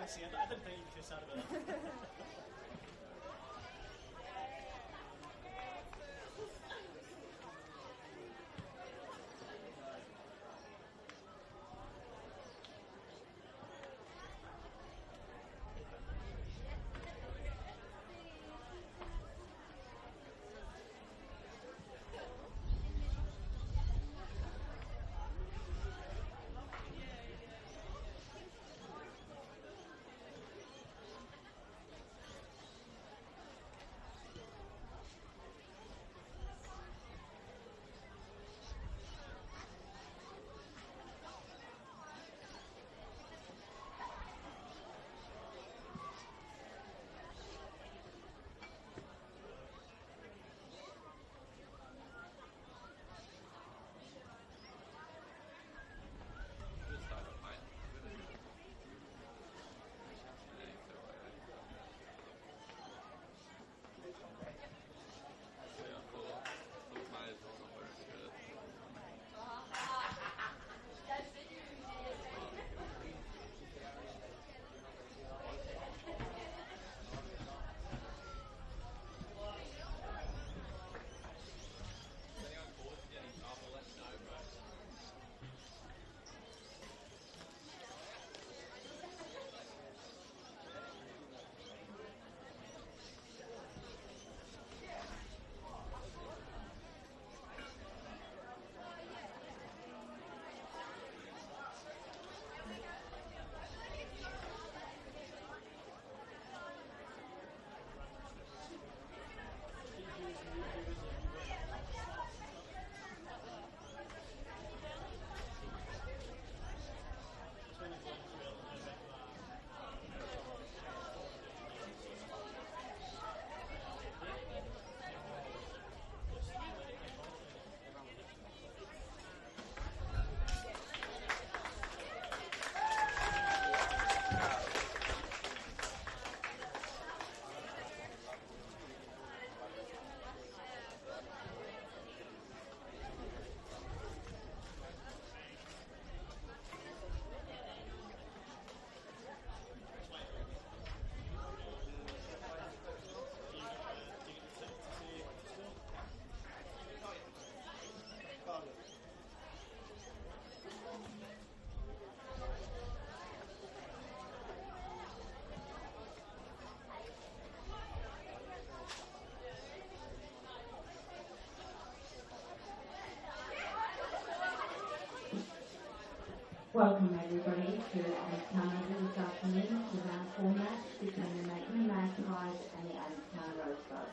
see. I didn't think you'd be too sad about that. Welcome everybody to Adamstown this afternoon to round 4 match between the Maitland Magpies and the Adamstown Rosebud.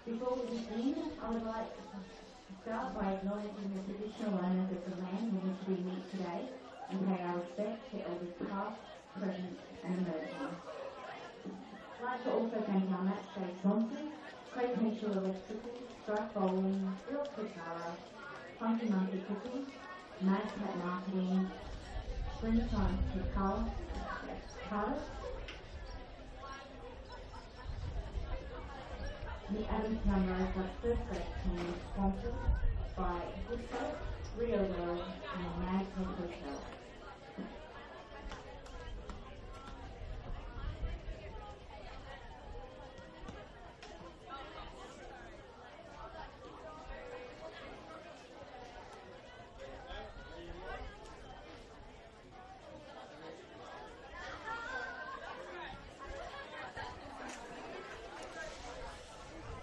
Before we begin, I would like to start by acknowledging the traditional owners of the land in which we meet today and pay our respects to elders past, present and emerging. I'd like to also thank our match day sponsors, Potential Electrical, Strike Bowling, Real Katara, Funky Monkey Cookies, Mad Cat Marketing, Springtime Colour, the Adamstown Rosebud first grade team is sponsored by Good Soap, Rio World and Mad Cat Hotel.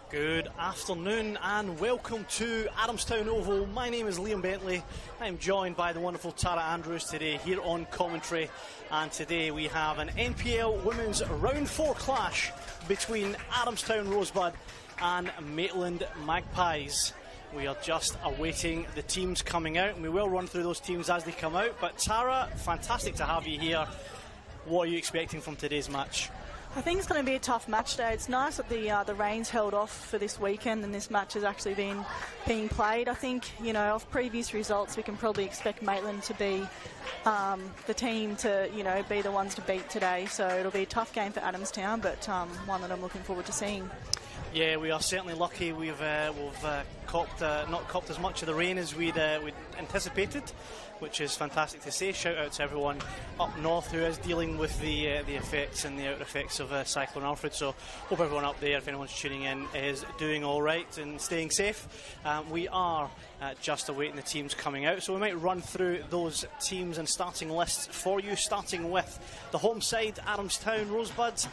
Good afternoon and welcome to Adamstown Oval. My name is Liam Bentley. I'm joined by the wonderful Tara Andrews today here on commentary, and today we have an NPL Women's Round 4 clash between Adamstown Rosebud and Maitland Magpies. We are just awaiting the teams coming out, and we will run through those teams as they come out. But Tara, fantastic to have you here. What are you expecting from today's match? I think it's going to be a tough match day. It's nice that the rain's held off for this weekend and this match has actually been being played. I think, you know, off previous results, we can probably expect Maitland to be the team to, you know, be the ones to beat today. So it'll be a tough game for Adamstown, but one that I'm looking forward to seeing. Yeah, we are certainly lucky. We've copped, not copped as much of the rain as we'd anticipated, which is fantastic to say. Shout out to everyone up north who is dealing with the effects and the outer effects of Cyclone Alfred. So hope everyone up there, if anyone's tuning in, is doing all right and staying safe. We are just awaiting the teams coming out, so we might run through those teams and starting lists for you, starting with the home side, Adamstown Rosebuds.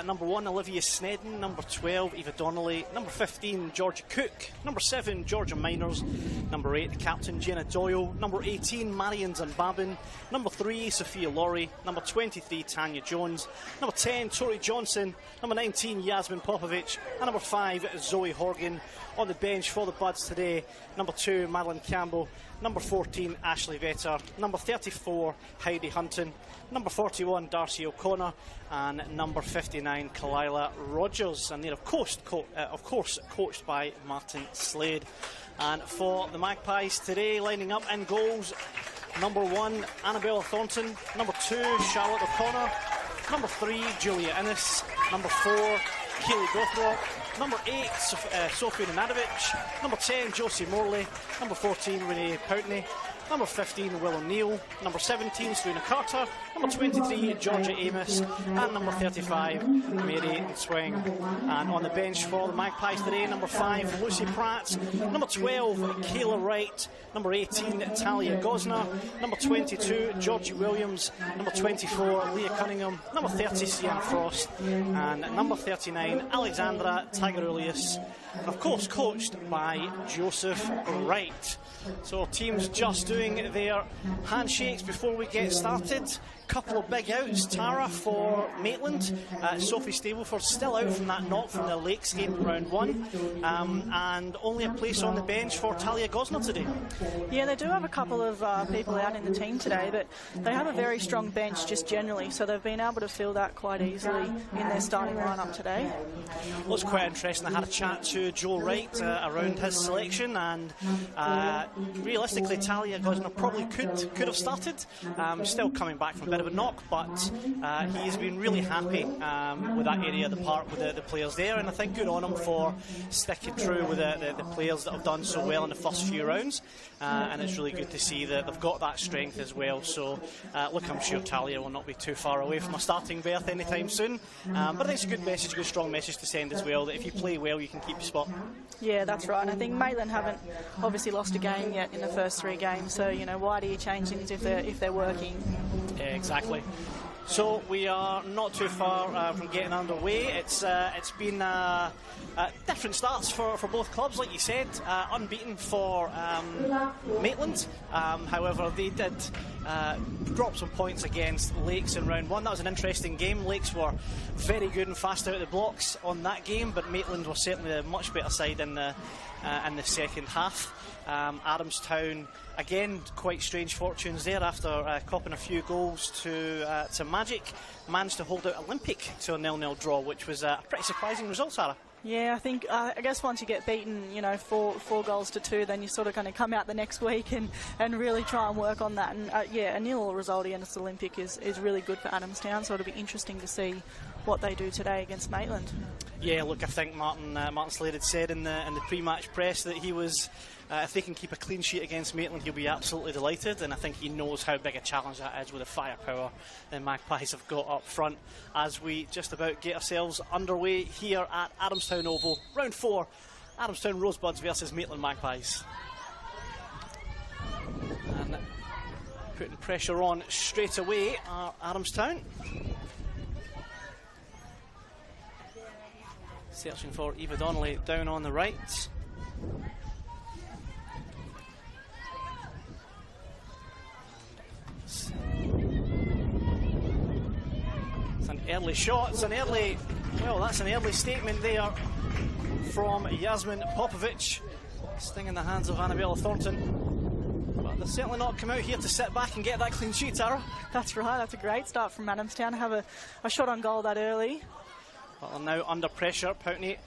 Number 1, Olivia Snedden. Number 12, Eva Donnelly. Number 15, Georgia Cook. Number 7, Georgia Miners. Number 8, the captain, Jenna Doyle. Number 18, Marion Zanbabin. Number 3, Sophia Laurie. Number 23, Tanya Jones. Number 10, Tori Johnson. Number 19, Yasmin Popovic. And number 5, Zoe Horgan. On the bench for the Buds today, number 2, Madeline Campbell. Number 14, Ashley Vetter. Number 34, Heidi Hunton. Number 41, Darcy O'Connor. And number 59, Kalila Rogers. And they're, of course, coached by Martin Slade. And for the Magpies today, lining up in goals, number 1, Annabella Thornton. Number 2, Charlotte O'Connor. Number 3, Julia Innes. Number 4, Keely Gothrock. Number 8, Sophie Nanadovic. Number 10, Josie Morley. Number 14, Renee Poutney. Number 15, Will O'Neill. Number 17, Serena Carter. Number 23, Georgia Amos. And number 35, Mary Swing. And on the bench for the Magpies today, number 5, Lucy Pratt. Number 12, Kayla Wright. Number 18, Talia Gosner. Number 22, Georgie Williams. Number 24, Leah Cunningham. Number 30, Sienna Frost. And number 39, Alexandra Tagarulius. And of course, coached by Joseph Wright. So teams just doing their handshakes before we get started. Couple of big outs. Tara for Maitland, Sophie Stableford still out from that knock from the Lakes game in round 1, and only a place on the bench for Talia Gosner today. Yeah, they do have a couple of people out in the team today, but they have a very strong bench just generally, so they've been able to fill that quite easily in their starting lineup today. Well, it's quite interesting. I had a chat to Joe Wright around his selection, and realistically Talia Gosner probably could have started. Still coming back from a bit of a knock, but he's been really happy with that area of the park, with the players there, and I think good on him for sticking true with the players that have done so well in the first few rounds, and it's really good to see that they've got that strength as well. So look, I'm sure Talia will not be too far away from a starting berth anytime soon, but I think it's a good message, a good strong message to send as well, that if you play well you can keep your spot. Yeah, that's right. And I think Maitland haven't obviously lost a game yet in the first 3 games, so why do you change things if they're working? Yeah, exactly. So we are not too far from getting underway. It's been different starts for both clubs, like you said. Unbeaten for Maitland. However, they did drop some points against Lakes in round 1. That was an interesting game. Lakes were very good and fast out of the blocks on that game, but Maitland was certainly a much better side in the second half. Adamstown, again, quite strange fortunes there after copping a few goals to Magic. Managed to hold out Olympic to a 0-0 draw, which was a pretty surprising result, Sarah. Yeah, I guess once you get beaten, 4 goals to 2, then you're sort of going to come out the next week and really try and work on that. And a 0 result against Olympic is really good for Adamstown, so it'll be interesting to see what they do today against Maitland. Yeah, look, I think Martin Slade had said in the pre-match press that he was, if they can keep a clean sheet against Maitland, he'll be absolutely delighted, and I think he knows how big a challenge that is with the firepower the Magpies have got up front as we just about get ourselves underway here at Adamstown Oval. Round 4, Adamstown Rosebuds versus Maitland Magpies. And putting pressure on straight away are Adamstown. Searching for Eva Donnelly down on the right. It's an early shot. That's an early statement there from Yasmin Popovic. Stinging the hands of Annabella Thornton. But they've certainly not come out here to sit back and get that clean sheet, Tara. That's right. That's a great start from Adamstown. Have a shot on goal that early. Well, now under pressure, Poutney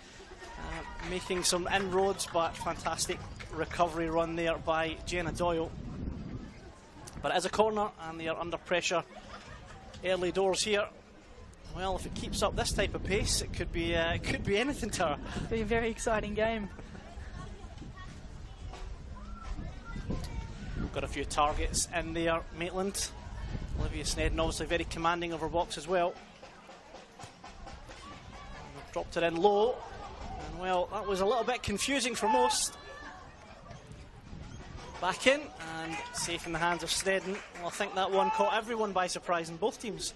making some inroads, but fantastic recovery run there by Jenna Doyle. But it is a corner and they are under pressure. Early doors here. Well, if it keeps up this type of pace, it could be anything, Tara. It'll be a very exciting game. Got a few targets in there, Maitland. Olivia Snedden obviously very commanding of her box as well. Dropped it in low, and well, that was a little bit confusing for most. Back in, and safe in the hands of Snedden. Well, I think that one caught everyone by surprise in both teams.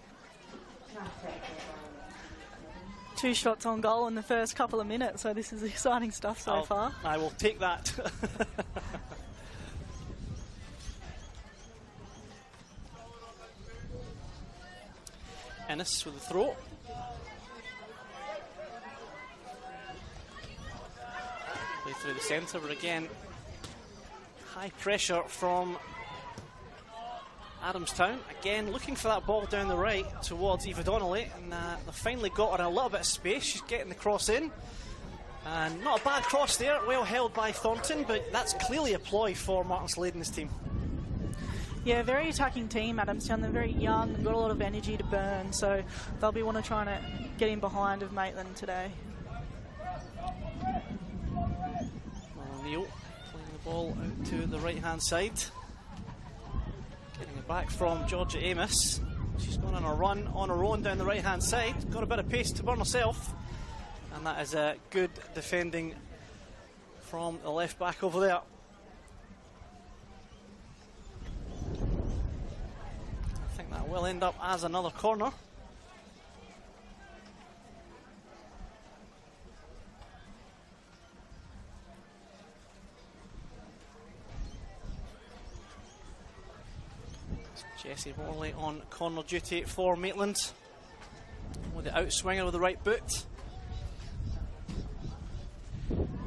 2 shots on goal in the first couple of minutes, so this is exciting stuff so far. I will take that. Ennis with the throw. Play through the centre, but again, high pressure from Adamstown. Again, looking for that ball down the right towards Eva Donnelly, and they finally got her in a little bit of space. She's getting the cross in, and not a bad cross there, well held by Thornton, but that's clearly a ploy for Martin Sladen's team. Yeah, very attacking team, Adamstown. They're very young, they've got a lot of energy to burn, so they'll be wanting to try to get in behind of Maitland today. O'Neill playing the ball out to the right-hand side. Getting it back from Georgia Amos. She's gone on a run on her own down the right-hand side. Got a bit of pace to burn herself. And that is a good defending from the left back over there. I think that will end up as another corner. Jessie Morley on corner duty for Maitland with the outswinger with the right boot.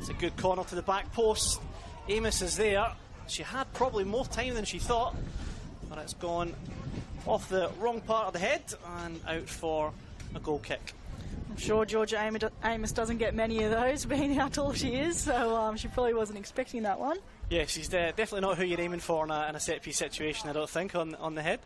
It's a good corner to the back post. Amos is there. She had probably more time than she thought, but it's gone off the wrong part of the head and out for a goal kick. I'm sure Georgia Amos doesn't get many of those, being how tall she is, so she probably wasn't expecting that one. Yeah, she's definitely not who you're aiming for in a set-piece situation, I don't think, on the head.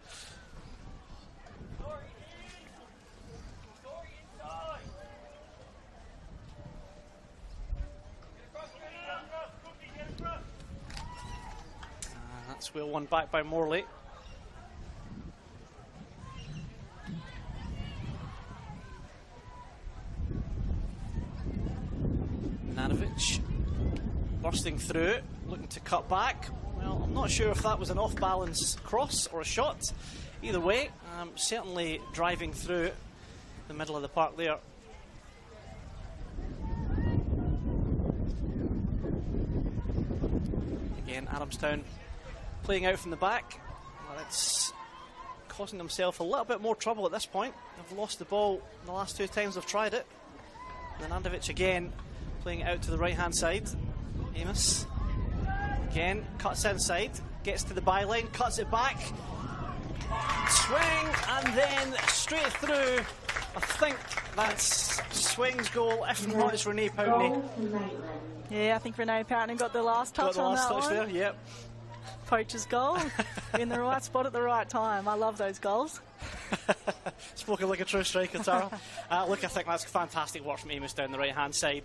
That's well won back by Morley. Nanovic bursting through, looking to cut back. Well, I'm not sure if that was an off-balance cross or a shot. Either way, certainly driving through the middle of the park there. Again, Adamstown playing out from the back. Well, it's causing themselves a little bit more trouble at this point. They've lost the ball the last 2 times they've tried it. And Nanovic again playing it out to the right-hand side. Amos again cuts inside, gets to the byline, cuts it back, swing, and then straight through. I think that's Swing's goal. If not, it's Renee Poutney. Yeah, I think Renee Poutney got the last touch on that one. Got the last touch there, yep. Poacher's goal, in the right spot at the right time. I love those goals. Spoken like a true striker, Tara. Look, I think that's fantastic work from Amos down the right-hand side.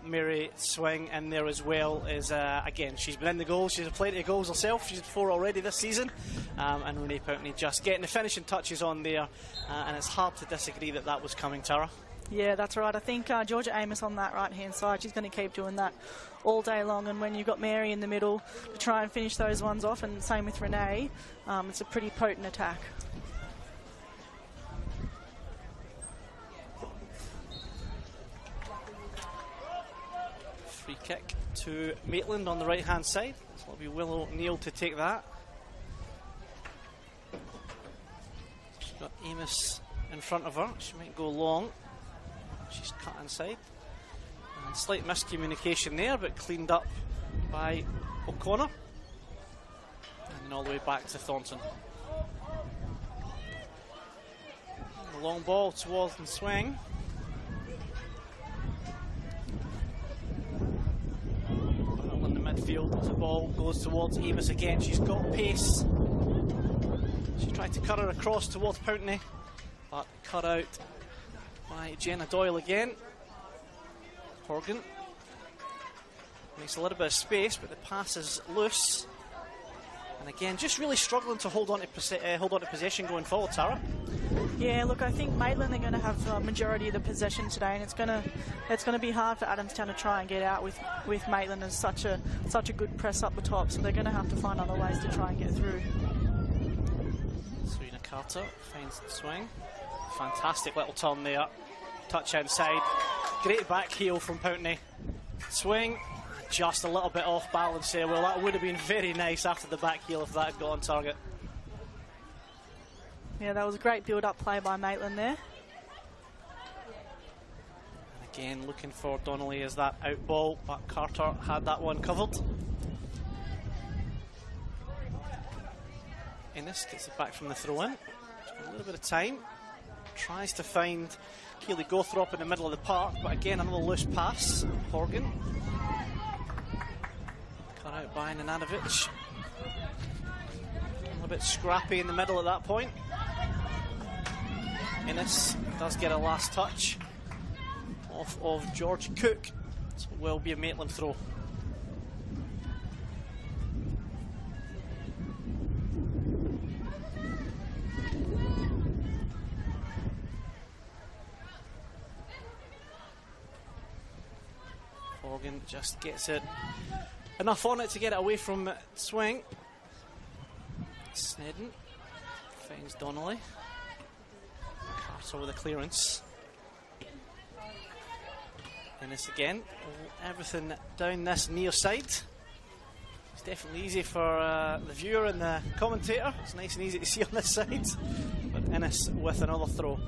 Mary Swing in there as well. Is again, she's been in the goals. She's had plenty of goals herself. She's had 4 already this season. And Renee Poutney just getting the finishing touches on there. And it's hard to disagree that that was coming, Tara. Yeah, that's right. I think Georgia Amos on that right-hand side, she's going to keep doing that all day long. And when you've got Mary in the middle to try and finish those ones off, and same with Renee, it's a pretty potent attack. Free kick to Maitland on the right-hand side. So it'll be Willow Neal to take that. She's got Amos in front of her. She might go long. She's cut inside. And slight miscommunication there, but cleaned up by O'Connor. And then all the way back to Thornton. The long ball towards the Swing. Well in the midfield as the ball goes towards Amos again. She's got pace. She tried to cut her across towards Poutney. but cut out by Jenna Doyle again. Horgan makes a little bit of space, but the pass is loose. And again, just really struggling to hold on to possession going forward, Tara. Yeah, look, I think Maitland are going to have the majority of the possession today, and it's going to be hard for Adamstown to try and get out with Maitland as such a good press up the top. So they're going to have to find other ways to try and get through. Serena Carter finds the swing. Fantastic little turn there. Touch outside. Great back heel from Pountney. Swing. Just a little bit off balance there. Well, that would have been very nice after the back heel if that had got on target. Yeah, that was a great build-up play by Maitland there. And again, looking for Donnelly as that out ball, but Carter had that one covered. Innes gets it back from the throw-in. A little bit of time. Tries to find Keely Gothrop in the middle of the park, but again, another loose pass. Horgan. Cut out by Nenanovic. A little bit scrappy in the middle at that point. Innes does get a last touch off of George Cook, so it will be a Maitland throw. Horgan just gets it enough on it to get it away from swing. Snedden finds Donnelly. Carter with a clearance. Innes again. Everything down this near side. It's definitely easy for the viewer and the commentator. It's nice and easy to see on this side. But Innes with another throw.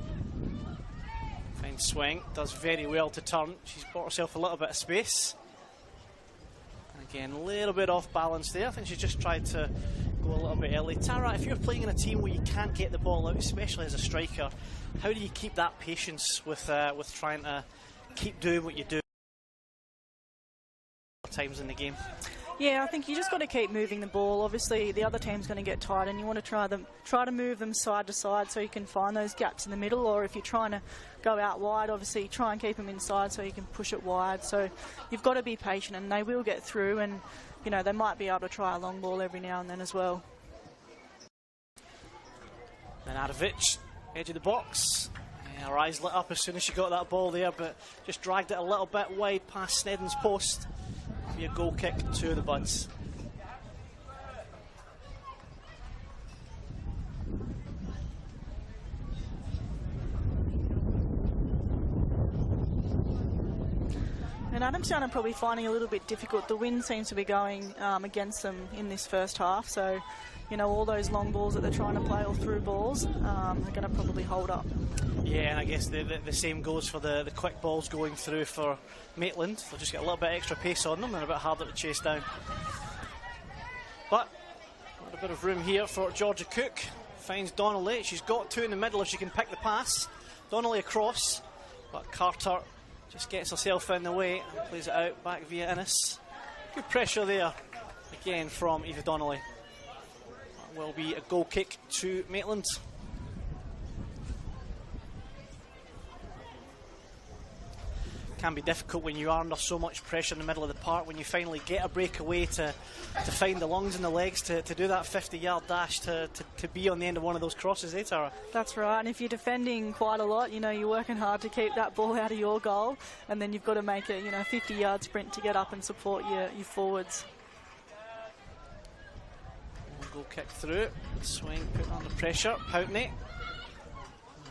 Fine swing. Does very well to turn. She's bought herself a little bit of space. And again, a little bit off balance there. I think she just tried to go a little bit early. Tara, if you're playing in a team where you can't get the ball out, especially as a striker, how do you keep that patience with trying to keep doing what you do times in the game? Yeah, I think you just got to keep moving the ball. Obviously, the other team's going to get tired, and you want to try to move them side to side so you can find those gaps in the middle. Or if you're trying to go out wide, obviously try and keep them inside so you can push it wide. So you've got to be patient, and they will get through. And you know they might be able to try a long ball every now and then as well. Nenanovic, edge of the box. Yeah, her eyes lit up as soon as she got that ball there, but just dragged it a little bit wide past Snedden's post. Be a goal kick to the Buds. And Adamstown are probably finding it a little bit difficult. The wind seems to be going against them in this first half, so you know all those long balls that they're trying to play or through balls are going to probably hold up. Yeah, and I guess the same goes for the quick balls going through for Maitland. They'll just get a little bit extra pace on them and a bit harder to chase down. But a bit of room here for Georgia Cook. Finds Donnelly. She's got two in the middle if she can pick the pass. Donnelly across, but Carter just gets herself in the way and plays it out back via Innes. Good pressure there again from Eva Donnelly. That will be a goal kick to Maitland. Can be difficult when you are under so much pressure in the middle of the park, when you finally get a breakaway to find the lungs and the legs to do that 50-yard dash to be on the end of one of those crosses, eh, Tara? That's right, and if you're defending quite a lot, you know, you're working hard to keep that ball out of your goal, and then you've got to make it, you know, a 50-yard sprint to get up and support your forwards. Goal kick through, swing put under pressure, Pountney.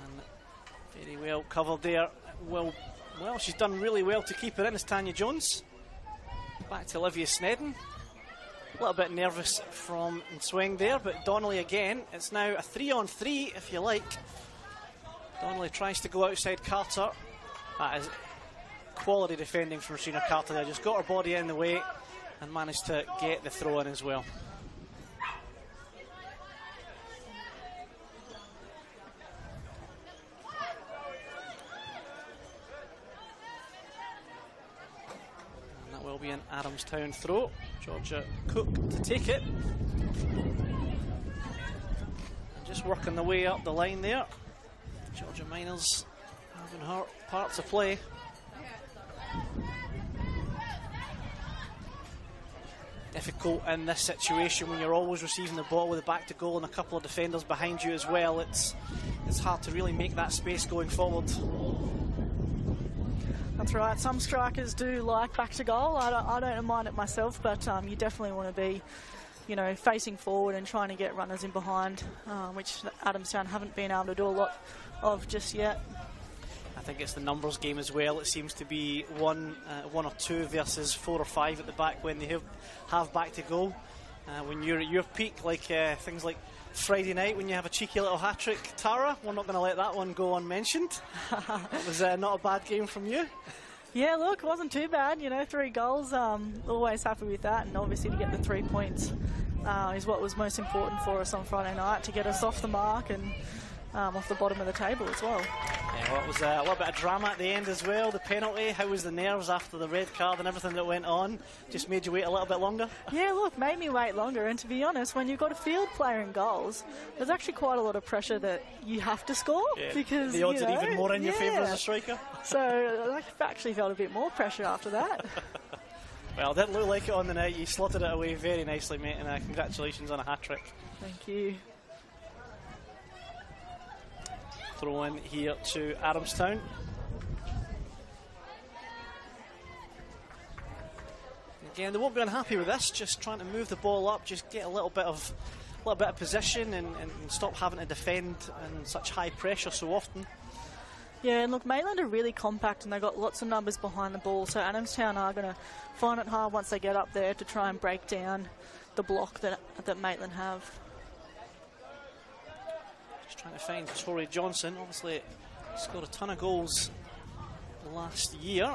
And very well covered there. Well, she's done really well to keep her in, as Tanya Jones. Back to Olivia Snedden. A little bit nervous from swing there, but Donnelly again. It's now a 3-on-3, if you like. Donnelly tries to go outside Carter. That is quality defending from Serena Carter there. Just got her body in the way and managed to get the throw in as well. Will be an Adamstown throw. Georgia Cook to take it. And just working the way up the line there. Georgia Miners having her part to play. Difficult in this situation when you're always receiving the ball with the back to goal and a couple of defenders behind you as well. It's hard to really make that space going forward. That's right. Some strikers do like back to goal. I don't mind it myself, but you definitely want to be, you know, facing forward and trying to get runners in behind, which Adamstown haven't been able to do a lot of just yet. I think it's the numbers game as well. It seems to be one or two versus 4 or 5 at the back when they have back to goal. When you're at your peak, like things like Friday night when you have a cheeky little hat-trick, Tara, we're not going to let that one go unmentioned. It was not a bad game from you. Yeah, look, it wasn't too bad. You know, 3 goals. Always happy with that, and obviously to get the 3 points is what was most important for us on Friday night, to get us off the mark and off the bottom of the table as well. Yeah, well, it was a little bit of drama at the end as well. The penalty, how was the nerves after the red card and everything that went on? Just made you wait a little bit longer? Yeah, look, made me wait longer. And to be honest, when you've got a field player in goals, there's actually quite a lot of pressure that you have to score. Yeah, because the odds are even more in your favour as a striker. So I actually felt a bit more pressure after that. Well, it didn't look like it on the night. You slotted it away very nicely, mate, and congratulations on a hat-trick. Thank you. Throw in here to Adamstown. Again, they won't be unhappy with this, just trying to move the ball up, just get a little bit of position and stop having to defend in such high pressure so often. Yeah, and look, Maitland are really compact and they've got lots of numbers behind the ball, so Adamstown are going to find it hard once they get up there to try and break down the block that Maitland have. Trying to find Tori Johnson. Obviously scored a ton of goals last year.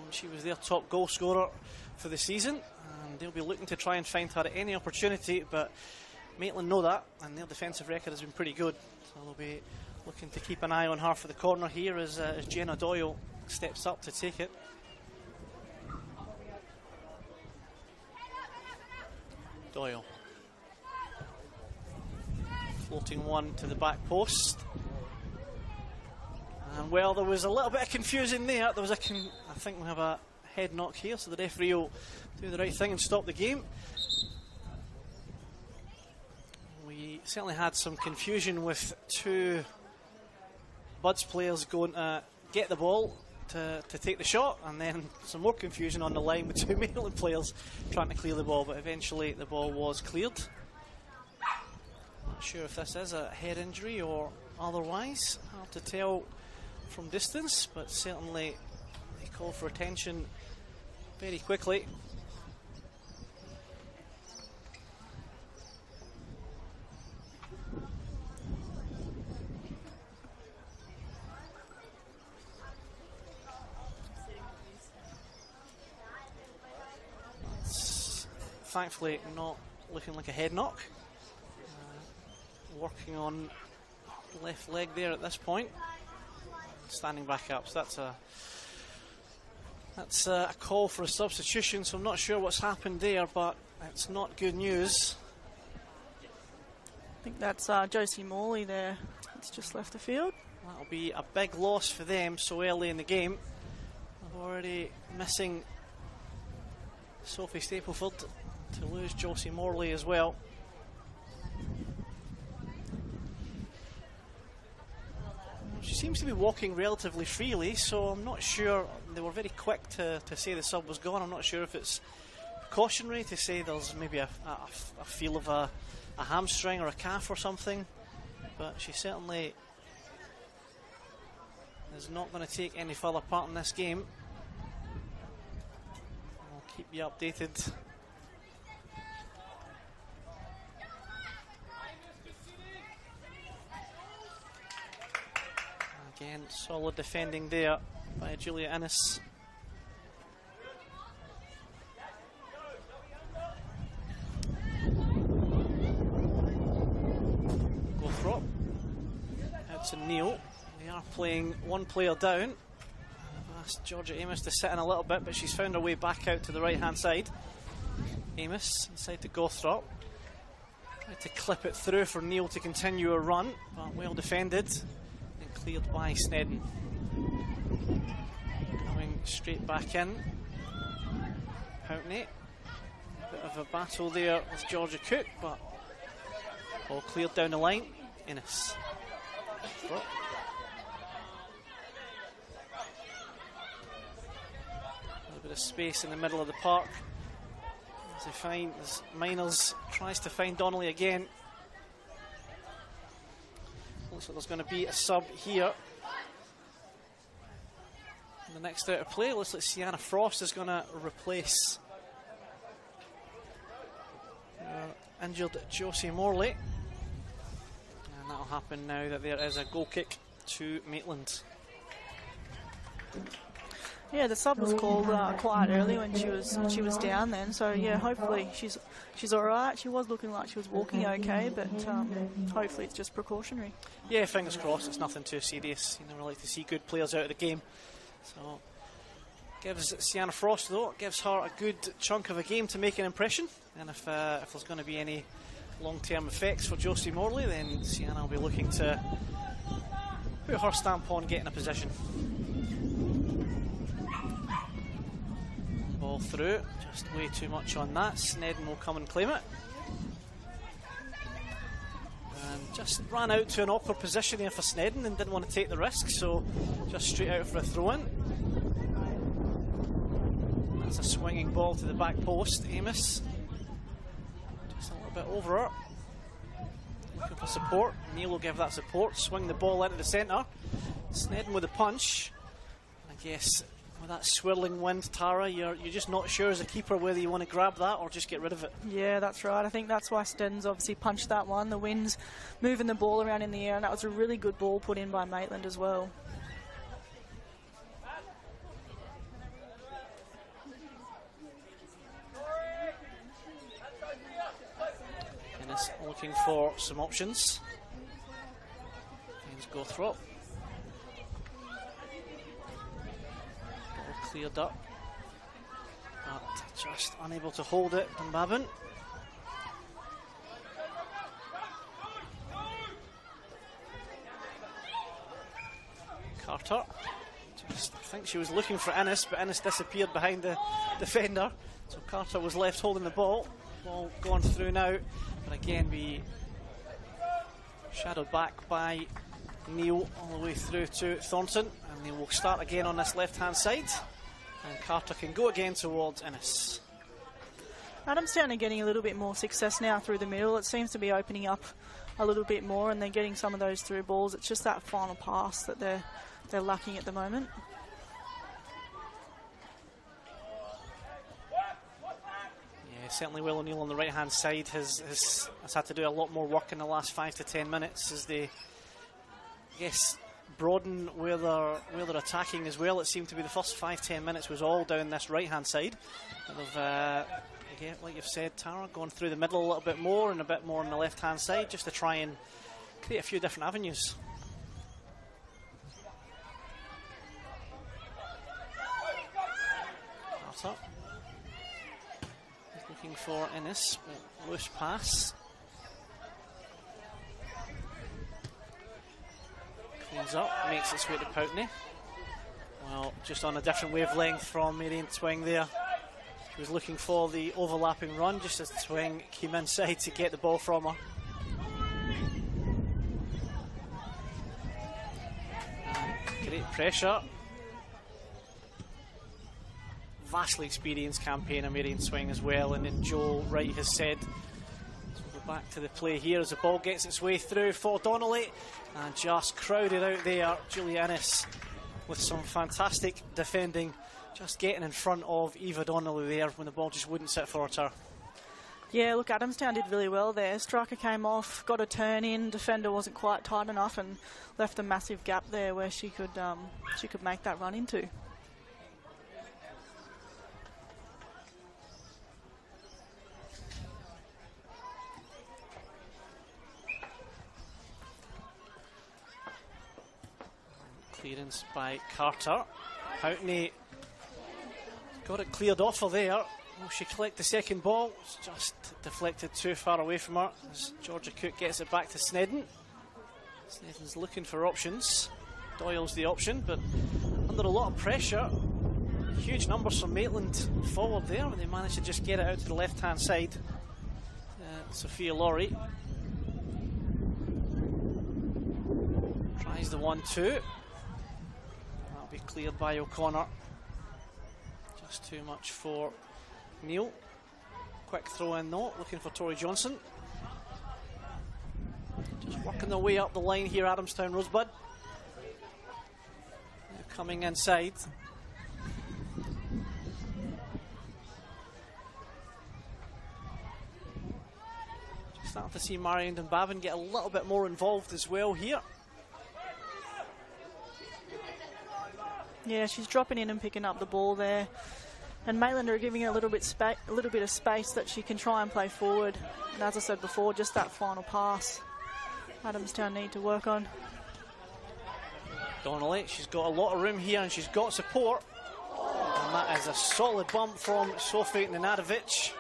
She was their top goal scorer for the season, and they'll be looking to try and find her at any opportunity, but Maitland know that, and their defensive record has been pretty good, so they'll be looking to keep an eye on her for the corner here as Jenna Doyle steps up to take it. Doyle. Floating one to the back post. And well, there was a little bit of confusion there. I think we have a head knock here, so the referee will do the right thing and stop the game. We certainly had some confusion with 2 Buds players going to get the ball to take the shot, and then some more confusion on the line with 2 Maitland players trying to clear the ball, but eventually the ball was cleared. Not sure if this is a head injury or otherwise, hard to tell from distance, but certainly they call for attention very quickly. It's thankfully not looking like a head knock. Working on left leg there at this point, standing back up, so that's a call for a substitution, so I'm not sure what's happened there, but it's not good news. I think that's Josie Morley there. It's just left the field. That'll be a big loss for them so early in the game. We're already missing Sophie Stapleford to lose Josie Morley as well. She seems to be walking relatively freely, so I'm not sure. They were very quick to say the sub was gone. I'm not sure if it's cautionary to say there's maybe a feel of a hamstring or a calf or something, but she certainly is not going to take any further part in this game. I'll keep you updated. Again, solid defending there by Julia Innes. Gothrop. Out to Neil. They are playing 1 player down. I've asked Georgia Amos to sit in a little bit, but she's found her way back out to the right hand side. Amos inside to Gothrop. Tried to clip it through for Neil to continue a run, but well defended. cleared by Snedden. Coming straight back in. Pountney. Bit of a battle there with Georgia Cook, but all cleared down the line. Innes. Drop. A little bit of space in the middle of the park. As Miners tries to find Donnelly again. Looks like there's going to be a sub here. And the next out of play looks like Sienna Frost is going to replace injured Josie Morley. And that'll happen now that there is a goal kick to Maitland. Yeah, the sub was called quite early when she was down then. So yeah, hopefully she's all right. She was looking like she was walking okay, but hopefully it's just precautionary. Yeah, fingers crossed. It's nothing too serious. You never like to see good players out of the game. So gives Sienna Frost though, it gives her a good chunk of a game to make an impression. And if there's going to be any long-term effects for Josie Morley, then Sienna will be looking to put her stamp on getting a position. Ball through, just way too much on that. Snedden will come and claim it. And just ran out to an awkward position there for Snedden and didn't want to take the risk, so just straight out for a throw-in. That's a swinging ball to the back post. Amos just a little bit over her. Looking for support. Neil will give that support. Swing the ball into the centre. Snedden with a punch. I guess with that swirling wind, Tara, you're just not sure as a keeper whether you want to grab that or just get rid of it. Yeah, that's right. I think that's why Snedden's obviously punched that one. The wind's moving the ball around in the air, and that was a really good ball put in by Maitland as well. Ennis looking for some options. James Gothrop. Cleared up, but just unable to hold it. Dunbabin. Carter. I think she was looking for Ennis, but Ennis disappeared behind the defender. So Carter was left holding the ball. Ball gone through now, but again be shadowed back by Neil all the way through to Thornton, and they will start again on this left-hand side. And Carter can go again towards Ennis. Adamstown are getting a little bit more success now through the middle. It seems to be opening up a little bit more, and they're getting some of those through balls. It's just that final pass that they're lacking at the moment. Yeah, certainly Will O'Neill on the right-hand side has had to do a lot more work in the last 5 to 10 minutes as they, I guess, broaden where they're attacking as well. It seemed to be the first 5-10 minutes was all down this right-hand side. And they've, again, like you've said, Tara, gone through the middle a little bit more and a bit more on the left-hand side just to try and create a few different avenues. Carter. He's looking for Ennis, but loose pass. Cleans up, makes its way to Pountney. Well, just on a different wavelength from Marion Twing there. She was looking for the overlapping run just as Twing came inside to get the ball from her. And great pressure. Vastly experienced campaigner Marion Twing as well, and then Joe Wright has said. Back to the play here as the ball gets its way through for Donnelly, and just crowded out there Julia Ennis with some fantastic defending, just getting in front of Eva Donnelly there when the ball just wouldn't sit for her. Yeah, look, Adamstown did really well there. Striker came off, got a turn in, defender wasn't quite tight enough and left a massive gap there where she could make that run into. Clearance by Carter. Pountney got it cleared off her there. Will she collect the second ball? It's just deflected too far away from her as Georgia Cook gets it back to Snedden. Snedden's looking for options. Doyle's the option, but under a lot of pressure. Huge numbers from Maitland forward there, but they managed to just get it out to the left-hand side. Sophia Laurie tries the 1-2. That'll be cleared by O'Connor. Just too much for Neil. Quick throw in though, looking for Tori Johnson. Just working their way up the line here, Adamstown Rosebud. They're coming inside. Starting to see Marion Dunbavin get a little bit more involved as well here. Yeah, she's dropping in and picking up the ball there. And Maitland are giving her a little bit of space that she can try and play forward. And as I said before, just that final pass Adamstown need to work on. Donnelly, she's got a lot of room here and she's got support. And that is a solid bump from Sophie Nenadovich.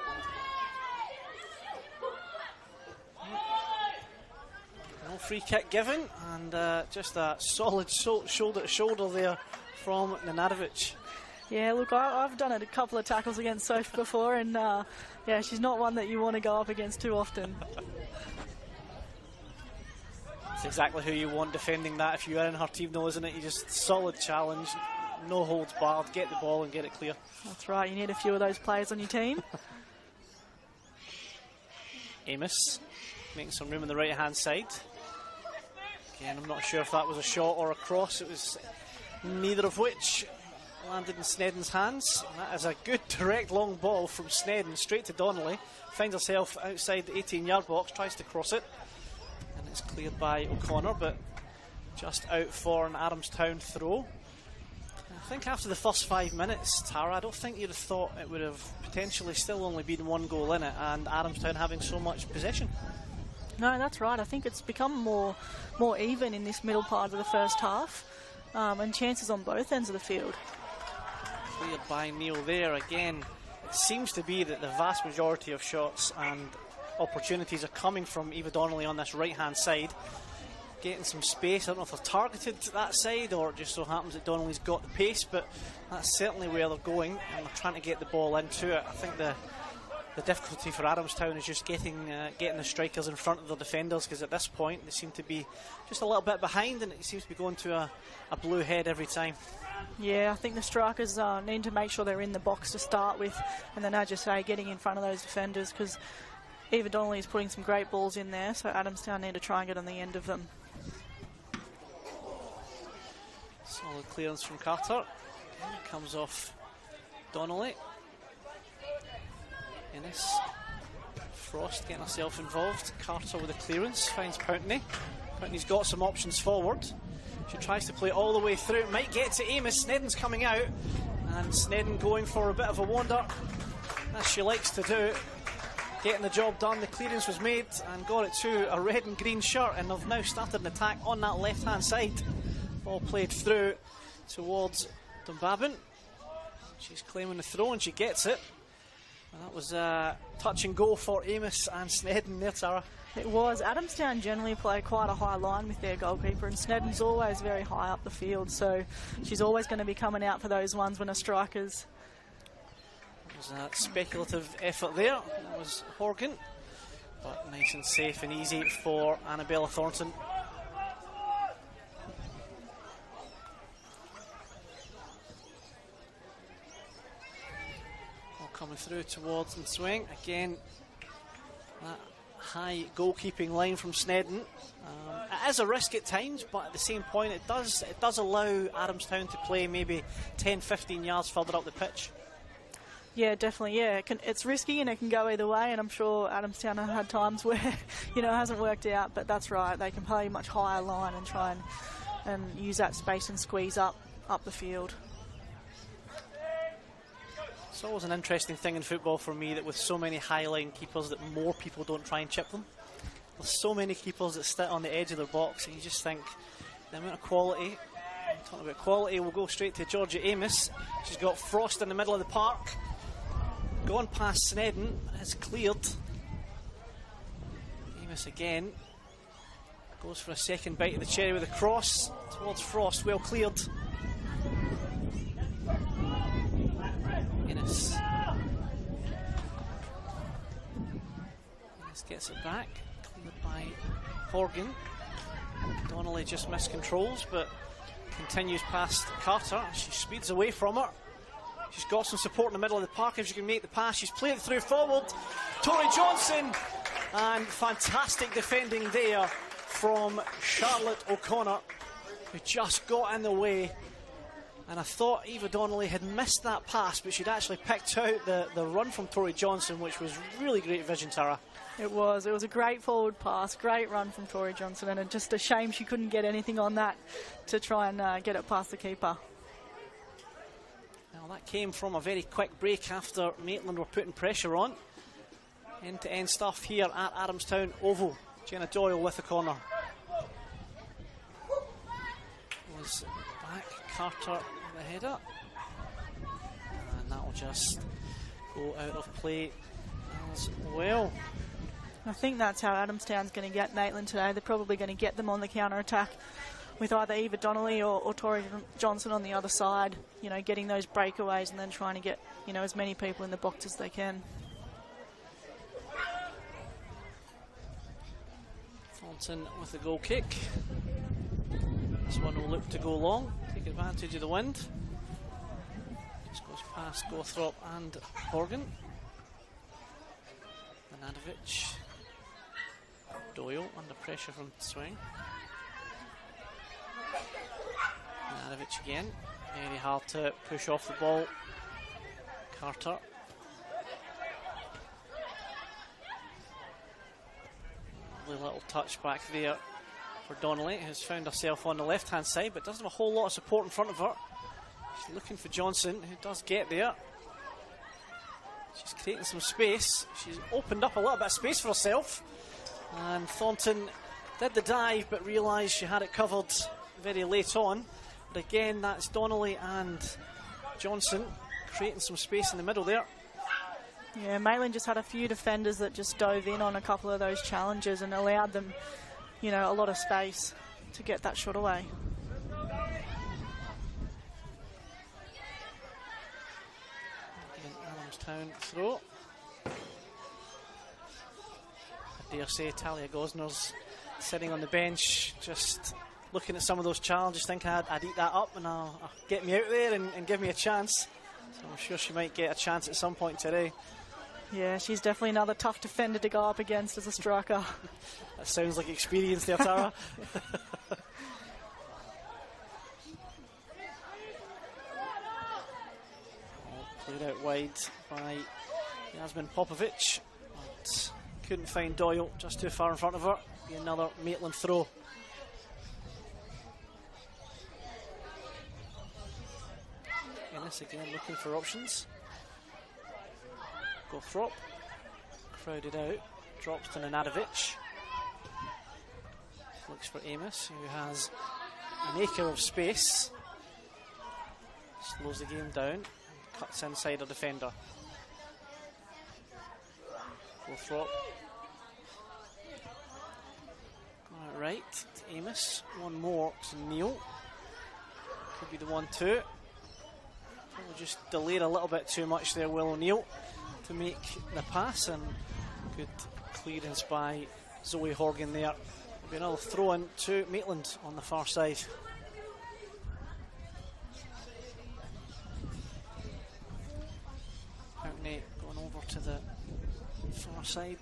No free kick given, and just a solid shoulder to shoulder there from Nenadovich. Yeah, look, I've done a couple of tackles against Sophie before, and yeah, she's not one that you want to go up against too often. That's exactly who you want defending that if you are in her team, though, isn't it? You just solid challenge, no holds barred, get the ball and get it clear. That's right, you need a few of those players on your team. Amos making some room on the right hand side. Again, I'm not sure if that was a shot or a cross. It was neither of which landed in Snedden's hands. And that is a good direct long ball from Snedden straight to Donnelly. Finds herself outside the 18-yard box, tries to cross it, and it's cleared by O'Connor, but just out for an Adamstown throw. I think after the first 5 minutes, Tara, I don't think you'd have thought it would have potentially still only been one goal in it, and Adamstown having so much possession. No, that's right. I think it's become more even in this middle part of the first half, and chances on both ends of the field. Cleared by Neil there again. It seems to be that the vast majority of shots and opportunities are coming from Eva Donnelly on this right hand side, getting some space. I don't know if they're targeted to that side or it just so happens that Donnelly's got the pace, but that's certainly where they're going, and they're trying to get the ball into it. I think the difficulty for Adamstown is just getting the strikers in front of the defenders, because at this point they seem to be just a little bit behind, and it seems to be going to a blue head every time. Yeah, I think the strikers need to make sure they're in the box to start with, and then, as you say, getting in front of those defenders, because Eva Donnelly is putting some great balls in there, so Adamstown need to try and get on the end of them. Solid clearance from Carter. Comes off Donnelly. Ennis. Frost getting herself involved. Carter with a clearance, finds Pountney. Pountney's got some options forward. She tries to play all the way through. Might get to Amos. Snedden's coming out, and Snedden going for a bit of a wander, as she likes to do. Getting the job done. The clearance was made and got it to a red and green shirt, and they've now started an attack on that left hand side. Ball played through towards Dunbavin. She's claiming the throw and she gets it. And that was touch and go for Amos and Snedden there, Tara. It was. Adamstown generally play quite a high line with their goalkeeper, and Snedden's always very high up the field, so she's always going to be coming out for those ones when a striker's. It was a speculative effort there. That was Horgan, but nice and safe and easy for Annabella Thornton. Coming through towards the swing again. That high goalkeeping line from Snedden. It is a risk at times, but at the same point it does allow Adamstown to play maybe 10-15 yards further up the pitch. Yeah, definitely. Yeah, it's risky and it can go either way, and I'm sure Adamstown have had times where it hasn't worked out, but that's right, they can play a much higher line and try and use that space and squeeze up the field. It's always an interesting thing in football for me that with so many high-line keepers that more people don't try and chip them. There's so many keepers that sit on the edge of their box, and you just think the amount of quality. Talking about quality, we'll go straight to Georgia Amos. She's got Frost in the middle of the park. Gone past Snedden, it's cleared. Amos again. Goes for a second bite of the cherry with a cross towards Frost, well cleared. Ennis gets it back, cleared by Horgan. Donnelly just missed controls, but continues past Carter. She speeds away from her. She's got some support in the middle of the park if she can make the pass. She's played it through forward. Tori Johnson, and fantastic defending there from Charlotte O'Connor, who just got in the way. And I thought Eva Donnelly had missed that pass, but she'd actually picked out the run from Tori Johnson, which was really great vision, Tara. It was a great forward pass, great run from Tori Johnson, and just a shame she couldn't get anything on that to try and get it past the keeper. Now that came from a very quick break after Maitland were putting pressure on. End-to-end stuff here at Adamstown Oval. Jenna Doyle with the corner. Was back, Carter with the header. And that will just go out of play as well. I think that's how Adamstown's going to get Maitland today. They're probably going to get them on the counter-attack with either Eva Donnelly or Tori Johnson on the other side, you know, getting those breakaways and then trying to get, you know, as many people in the box as they can. Thornton with the goal kick. This one will look to go long, take advantage of the wind. Just goes past Gothrop and Horgan. Nanadovic. Doyle under pressure from swing. Nanadovic again. Very hard to push off the ball. Carter. Lovely little touch back there for Donnelly, who's found herself on the left hand side but doesn't have a whole lot of support in front of her. She's looking for Johnson, who does get there. She's creating some space. She's opened up a little bit of space for herself. And Thornton did the dive but realised she had it covered very late on. But again, that's Donnelly and Johnson creating some space in the middle there. Yeah, Maitland just had a few defenders that just dove in on a couple of those challenges and allowed them, you know, a lot of space to get that shot away. Adamstown throw. I dare say Talia Gosner's sitting on the bench just looking at some of those challenges, thinking I'd eat that up and I'll get me out there and give me a chance. So I'm sure she might get a chance at some point today. Yeah, she's definitely another tough defender to go up against as a striker. That sounds like experience there, Tara. Played out wide by Yasmin Popovic, but couldn't find Doyle, just too far in front of her. Be another Maitland throw. Ennis again looking for options. Gothrop, crowded out, drops to Nanadovic. Looks for Amos, who has an acre of space. Slows the game down and cuts inside a defender. Gothrop. Going out right to Amos. One more to Neil. Could be the 1-2. We'll just delayed a little bit too much there, Will O'Neill, to make the pass, and good clearance by Zoe Horgan there. There'll be another throw in to Maitland on the far side. Hackney going over to the far side.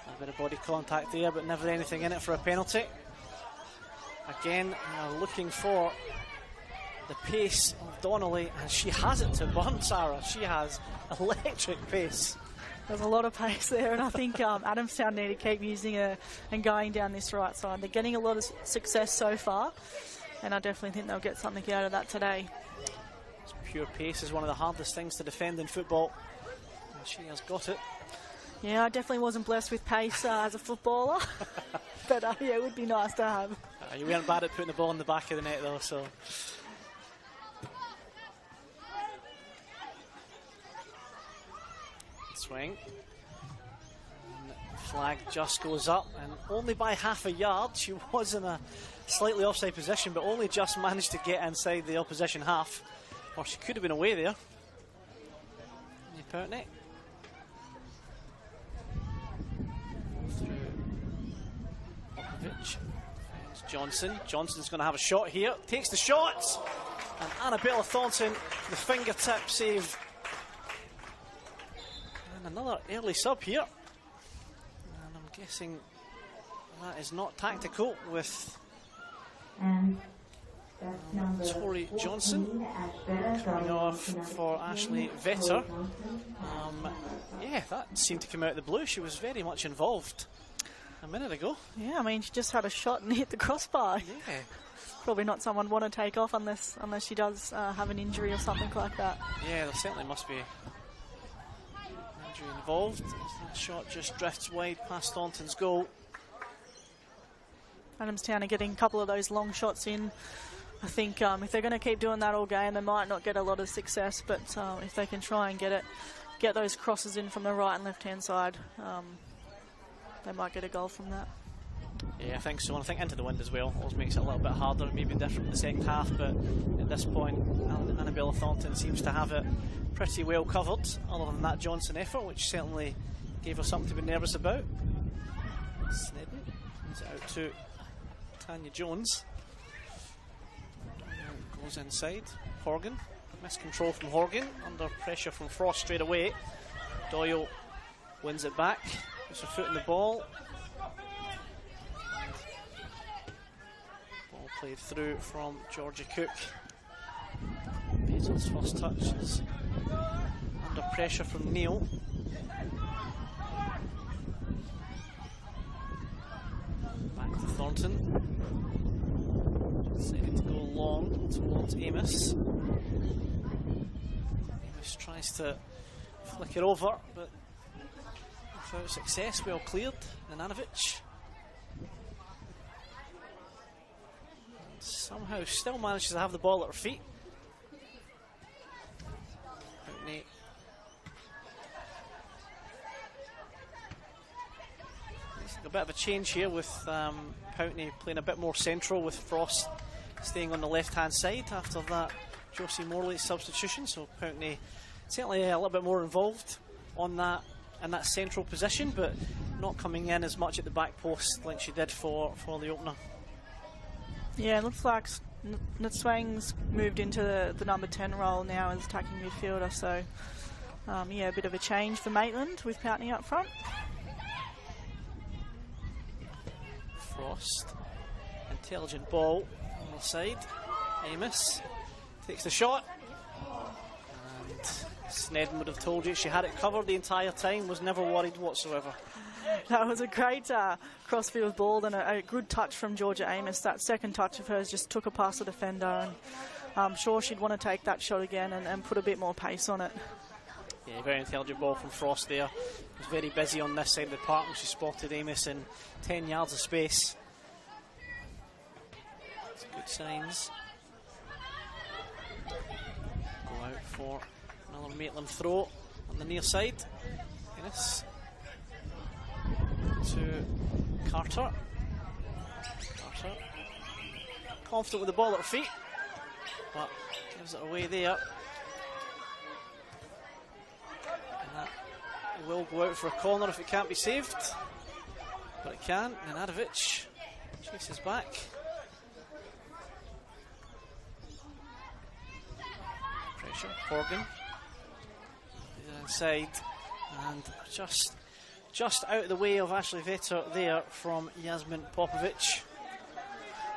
A bit of body contact there, but never anything in it for a penalty. Again, looking for the pace of Donnelly, and she has it to burn, Sarah. She has electric pace. There's a lot of pace there, and I think Adamstown need to keep using her and going down this right side. They're getting a lot of success so far, and I definitely think they'll get something out of that today. Pure pace is one of the hardest things to defend in football, and she has got it. Yeah, I definitely wasn't blessed with pace as a footballer, but yeah, it would be nice to have. You weren't bad at putting the ball in the back of the net though, so. Swing. And Flag just goes up, and only by half a yard. She was in a slightly offside position, but only just managed to get inside the opposition half. Or she could have been away there. Poutney. Popovich. Johnson. Johnson's going to have a shot here. Takes the shots. And Annabella Thornton, the fingertip save. And another early sub here. And I'm guessing that is not tactical with Tori Johnson coming off for Ashley Vetter. Yeah, that seemed to come out of the blue. She was very much involved a minute ago. Yeah, I mean, she just had a shot and hit the crossbar. Yeah. Probably not someone I'd want to take off unless she does have an injury or something like that. Yeah, there certainly must be an injury involved. That shot just drifts wide past Thornton's goal. Adamstown are getting a couple of those long shots in. I think if they're going to keep doing that all game, they might not get a lot of success, but if they can try and get those crosses in from the right and left-hand side, they might get a goal from that. Yeah, I think so, and I think into the wind as well always makes it a little bit harder, maybe different in the second half, but at this point Annabella Thornton seems to have it pretty well covered, other than that Johnson effort, which certainly gave her something to be nervous about. Snedden brings it out to Tanya Jones. Goes inside. Horgan. Miscontrol from Horgan. Under pressure from Frost straight away. Doyle wins it back. Puts her foot in the ball. Ball played through from Georgia Cook. Basil's first touch is under pressure from Neil. Back to Thornton. Decided to go long towards Amos. Amos tries to flick it over, but without success. Well cleared. Nananovic. And somehow still manages to have the ball at her feet. Poutney. A bit of a change here with Poutney playing a bit more central, with Frost staying on the left-hand side after that Josie Morley substitution. So Poutney certainly a little bit more involved on that in that central position, but not coming in as much at the back post like she did for the opener. Yeah, it looks like Nutswang's moved into the number 10 role now as attacking midfielder. So yeah, a bit of a change for Maitland with Poutney up front. Frost, intelligent ball on the side. Amos takes the shot, and Snedden would have told you she had it covered the entire time, was never worried whatsoever. That was a great crossfield ball and a good touch from Georgia Amos. That second touch of hers just took her past the defender, and I'm sure she'd want to take that shot again and put a bit more pace on it. Yeah, very intelligent ball from Frost there. Was very busy on this side of the park when she spotted Amos in 10 yards of space. That's good signs. Go out for another Maitland throw on the near side. Amos to Carter. Carter confident with the ball at her feet, but gives it away there. Will go out for a corner if it can't be saved, but it can. Nananovic chases back. Pressure. Horgan inside, and just out of the way of Ashley Vetter there from Yasmin Popovich.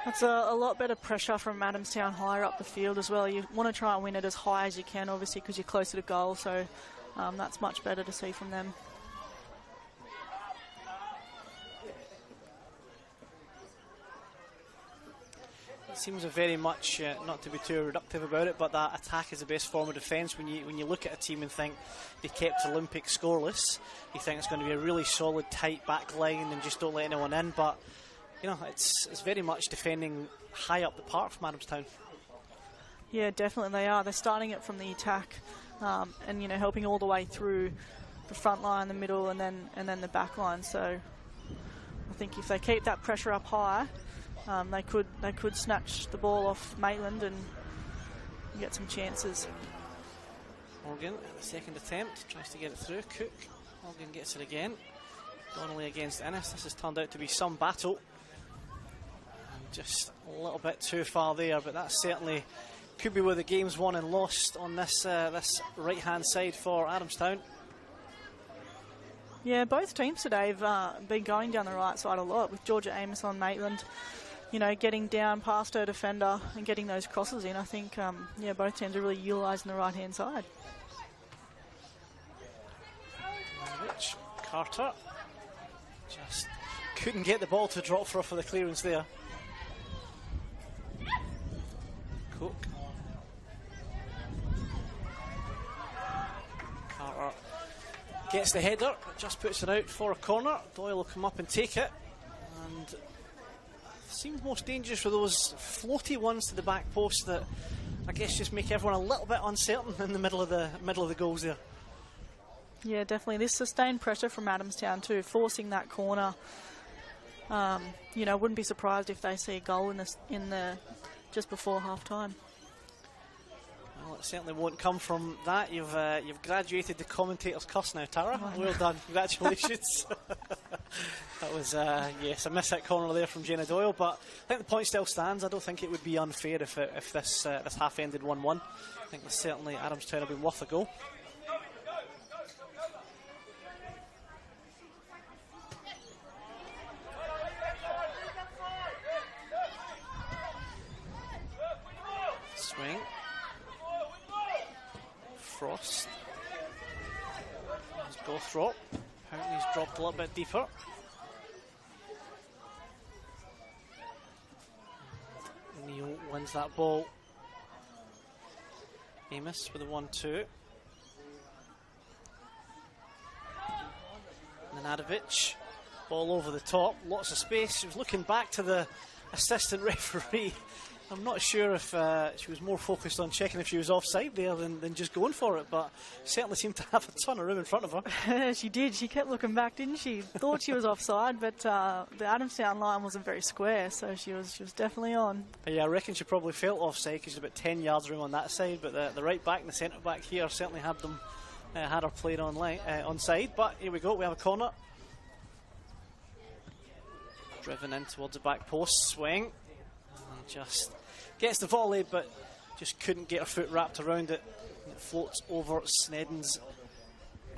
That's a lot better pressure from Adamstown higher up the field as well. You want to try and win it as high as you can, obviously, because you're closer to goal. So. That's much better to see from them. It seems very much not to be too reductive about it, but that attack is the best form of defence. When you look at a team and think they kept Olympic scoreless, you think it's going to be a really solid, tight back line and just don't let anyone in. But you know, it's very much defending high up the park from Adamstown. Yeah, definitely they are. They're starting it from the attack. And you know, helping all the way through the front line, the middle, and then the back line. So I think if they keep that pressure up high, they could snatch the ball off Maitland and get some chances. Morgan at the second attempt tries to get it through. Cook. Morgan gets it again. Donnelly against Ennis. This has turned out to be some battle. And just a little bit too far there, but that certainly could be where the game's won and lost on this this right-hand side for Adamstown. Yeah, both teams today have been going down the right side a lot, with Georgia Amos on Maitland, getting down past her defender and getting those crosses in. I think, both teams are really utilising the right-hand side. Rich Carter just couldn't get the ball to drop for the clearance there. Cook. Carter gets the header, but just puts it out for a corner. Doyle will come up and take it, and seems most dangerous for those floaty ones to the back post that I guess just make everyone a little bit uncertain in the middle of the goals there. Yeah, definitely. This sustained pressure from Adamstown too, forcing that corner. Wouldn't be surprised if they see a goal in the just before half time. Well, it certainly won't come from that. You've graduated the commentator's curse now, Tara. Oh, well done. Congratulations. That was, yes, a miss-hit corner there from Jenna Doyle, but I think the point still stands. I don't think it would be unfair if this half ended 1-1. I think that certainly Adamstown have been worth a goal. Swing. Frost. There's Gothrop. Apparently he's dropped a little bit deeper. Neil wins that ball. Amos with a 1-2. Nenadovich. Ball over the top. Lots of space. She was looking back to the assistant referee. I'm not sure if she was more focused on checking if she was offside there than just going for it, but certainly seemed to have a ton of room in front of her. She did. She kept looking back, didn't she? Thought she was offside, but the Adamstown line wasn't very square, so she was definitely on. Yeah, I reckon she probably felt offside because there's about 10 yards room on that side, but the right back and the centre back here certainly had her played onside. But here we go. We have a corner. Driven in towards the back post. Swing. And just gets the volley, but just couldn't get her foot wrapped around it. It floats over Snedden's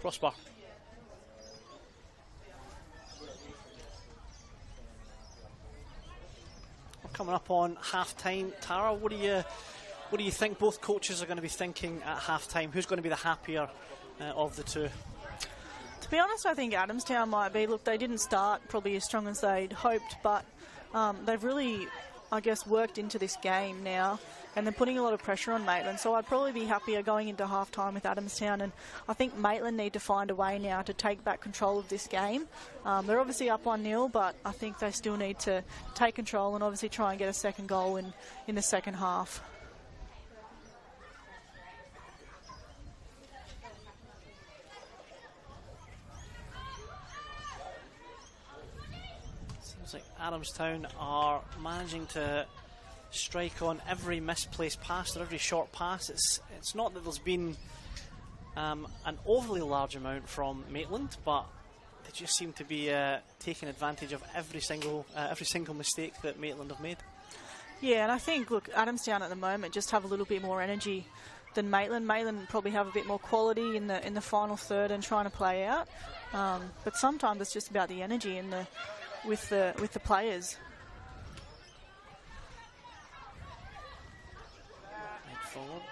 crossbar. We're coming up on half time. Tara, what do you think both coaches are going to be thinking at half time? Who's going to be the happier of the two? To be honest, I think Adamstown might be. Look, they didn't start probably as strong as they'd hoped, but they've really, I guess, worked into this game now, and they're putting a lot of pressure on Maitland, so I'd probably be happier going into half-time with Adamstown, and I think Maitland need to find a way now to take back control of this game. They're obviously up 1-0, but I think they still need to take control and obviously try and get a second goal in the second half. Like Adamstown are managing to strike on every misplaced pass or every short pass. It's not that there's been an overly large amount from Maitland, but they just seem to be taking advantage of every single mistake that Maitland have made. Yeah, and I think, look, Adamstown at the moment just have a little bit more energy than Maitland. Maitland probably have a bit more quality in the final third and trying to play out, but sometimes it's just about the energy and with the players. Right forward.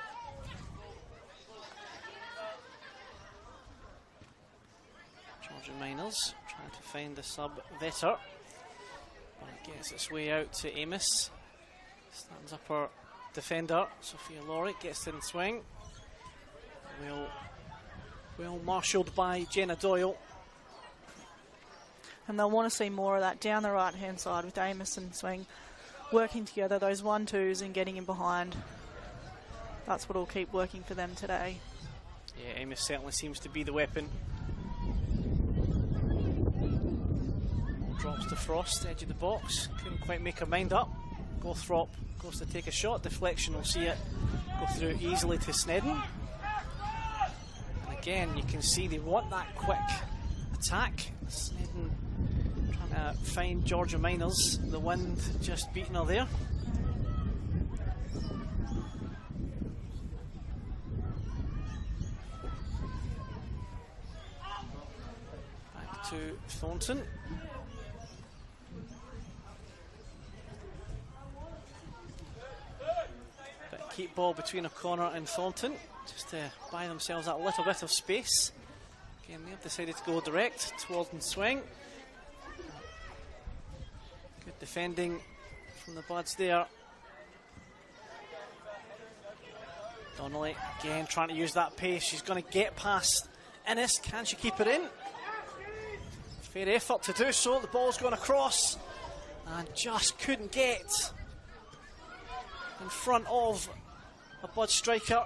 Georgia Miners trying to find the sub Vetter. It gets its way out to Amos. Stands up her defender, Sophia Laurie, gets in swing. Well marshalled by Jenna Doyle. And they'll want to see more of that down the right-hand side with Amos and Swing working together, those 1-2s and getting in behind. That's what will keep working for them today. Yeah, Amos certainly seems to be the weapon. Drops to Frost, edge of the box. Couldn't quite make her mind up. Gothrop goes to take a shot. Deflection will see it go through easily to Snedden. And again, you can see they want that quick attack. Snedden trying to find Georgia Miners. The wind just beating her there. Back to Thornton. Keep ball between O'Connor and Thornton just to buy themselves that little bit of space. Again, they've decided to go direct towards the swing. Good defending from the Buds there. Donnelly again trying to use that pace. She's going to get past Innes. Can she keep it in? Fair effort to do so. The ball's going across and just couldn't get in front of a Bud striker.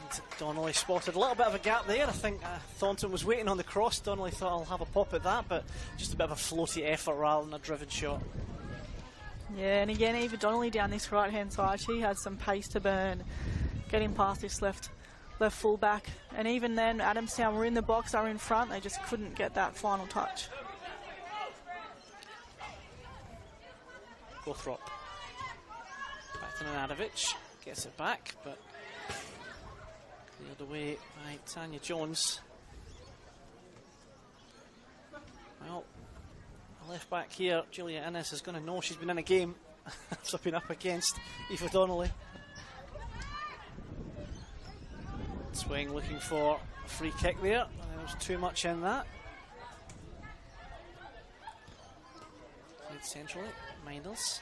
And Donnelly spotted a little bit of a gap there. I think Thornton was waiting on the cross. Donnelly thought, I'll have a pop at that, but just a bit of a floaty effort rather than a driven shot. Yeah, and again, Eva Donnelly down this right hand side, she has some pace to burn, getting past this left fullback. And even then, Adamstown were in the box, they were in front, they just couldn't get that final touch. Gothrop. Back to Nenadovich. Gets it back, but cleared away by Tanya Jones. Well, a left back here, Julia Innes, is going to know she's been in a game. She's been up against Eva Donnelly. Swing looking for a free kick there. There was too much in that. Played centrally, Miners.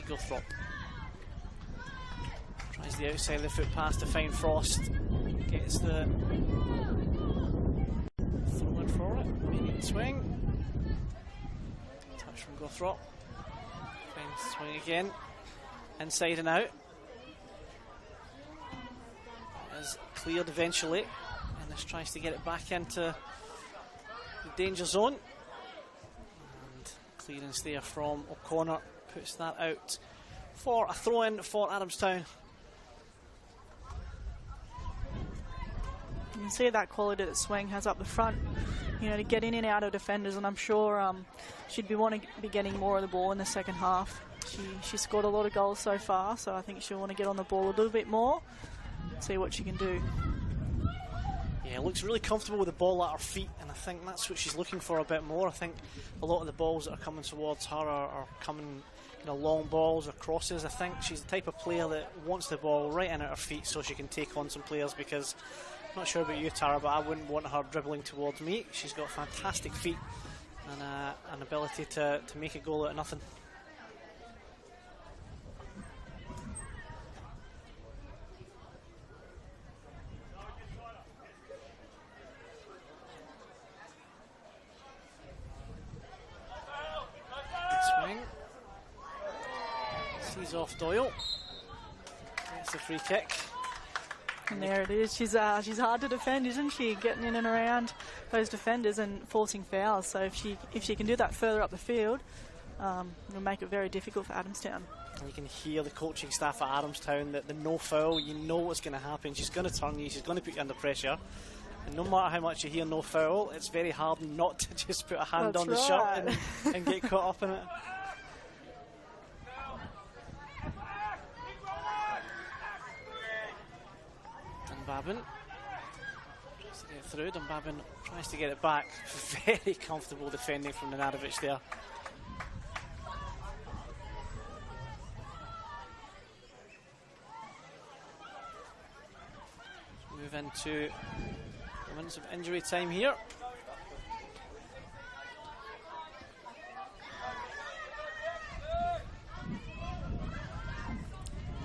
Gothrop tries the outside of the foot pass to find Frost. Gets the throw in for it. Immediate swing. Touch from Gothrop. Finds swing again. Inside and out. Is cleared eventually. And this tries to get it back into the danger zone. And clearance there from O'Connor. Puts that out for a throw-in for Adamstown. You can see that quality that Swing has up the front, you know, to get in and out of defenders, and I'm sure she'd be wanting to be getting more of the ball in the second half. She scored a lot of goals so far, so I think she'll want to get on the ball a little bit more, see what she can do. Yeah, looks really comfortable with the ball at her feet, and I think that's what she's looking for a bit more. I think a lot of the balls that are coming towards her are coming, you know, long balls or crosses. I think she's the type of player that wants the ball right in at her feet so she can take on some players, because I'm not sure about you, Tara, but I wouldn't want her dribbling towards me. She's got fantastic feet and an ability to make a goal out of nothing. Off Doyle. That's a free kick. And there it is. She's hard to defend, isn't she? Getting in and around those defenders and forcing fouls. So if she can do that further up the field, it'll make it very difficult for Adamstown. And you can hear the coaching staff at Adamstown that the no foul, you know what's going to happen. She's going to turn you. She's going to put you under pressure. And no matter how much you hear no foul, it's very hard not to just put a hand on the shirt and get caught up in it. Dunbabin tries to get through. Dunbabin tries to get it back. Very comfortable defending from Nenadovich there. Move into the minutes of injury time here.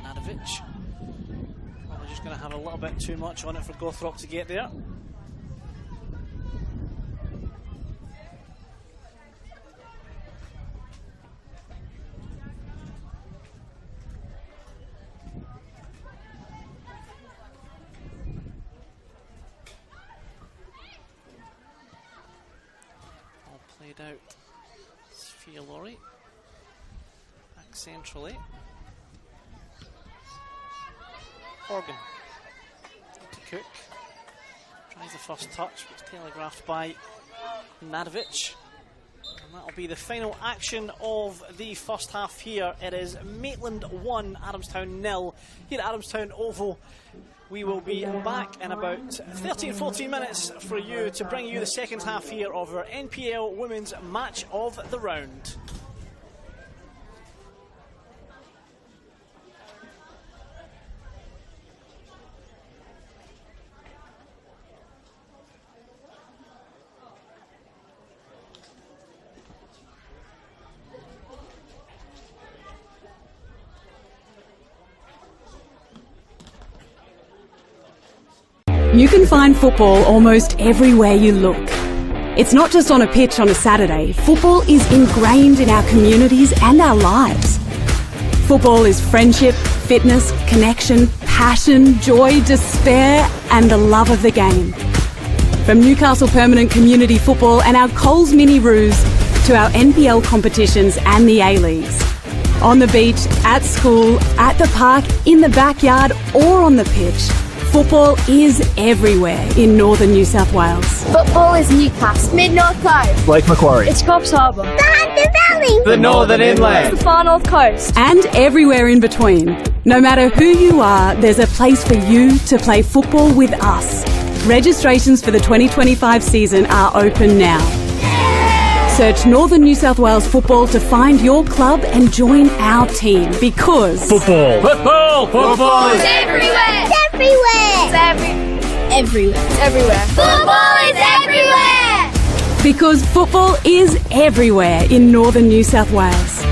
Nenadovich. Probably just going to have a little bit too much on it for Gothrop to get there. Wide out. Sphere Laurie. Back centrally. Horgan. To Cook. Tries the first touch, but it's telegraphed by Nadovic. And that'll be the final action of the first half here. It is Maitland 1, Adamstown 0 here at Adamstown Oval. We will be back in about 13-14 minutes for you to bring you the second half here of our NPL Women's Match of the Round. You can find football almost everywhere you look. It's not just on a pitch on a Saturday. Football is ingrained in our communities and our lives. Football is friendship, fitness, connection, passion, joy, despair, and the love of the game. From Newcastle Permanent Community Football and our Coles Mini Roos to our NPL competitions and the A-Leagues. On the beach, at school, at the park, in the backyard, or on the pitch. Football is everywhere in northern New South Wales. Football is Newcastle, Mid-North Coast, Lake Macquarie, it's Coffs Harbour, the Hunter Valley, the Northern Inland, the Far North Coast, and everywhere in between. No matter who you are, there's a place for you to play football with us. Registrations for the 2025 season are open now. Search Northern New South Wales Football to find your club and join our team because football is everywhere. it's everywhere, Everywhere. It's everywhere. football is everywhere. because football is everywhere in Northern New South Wales.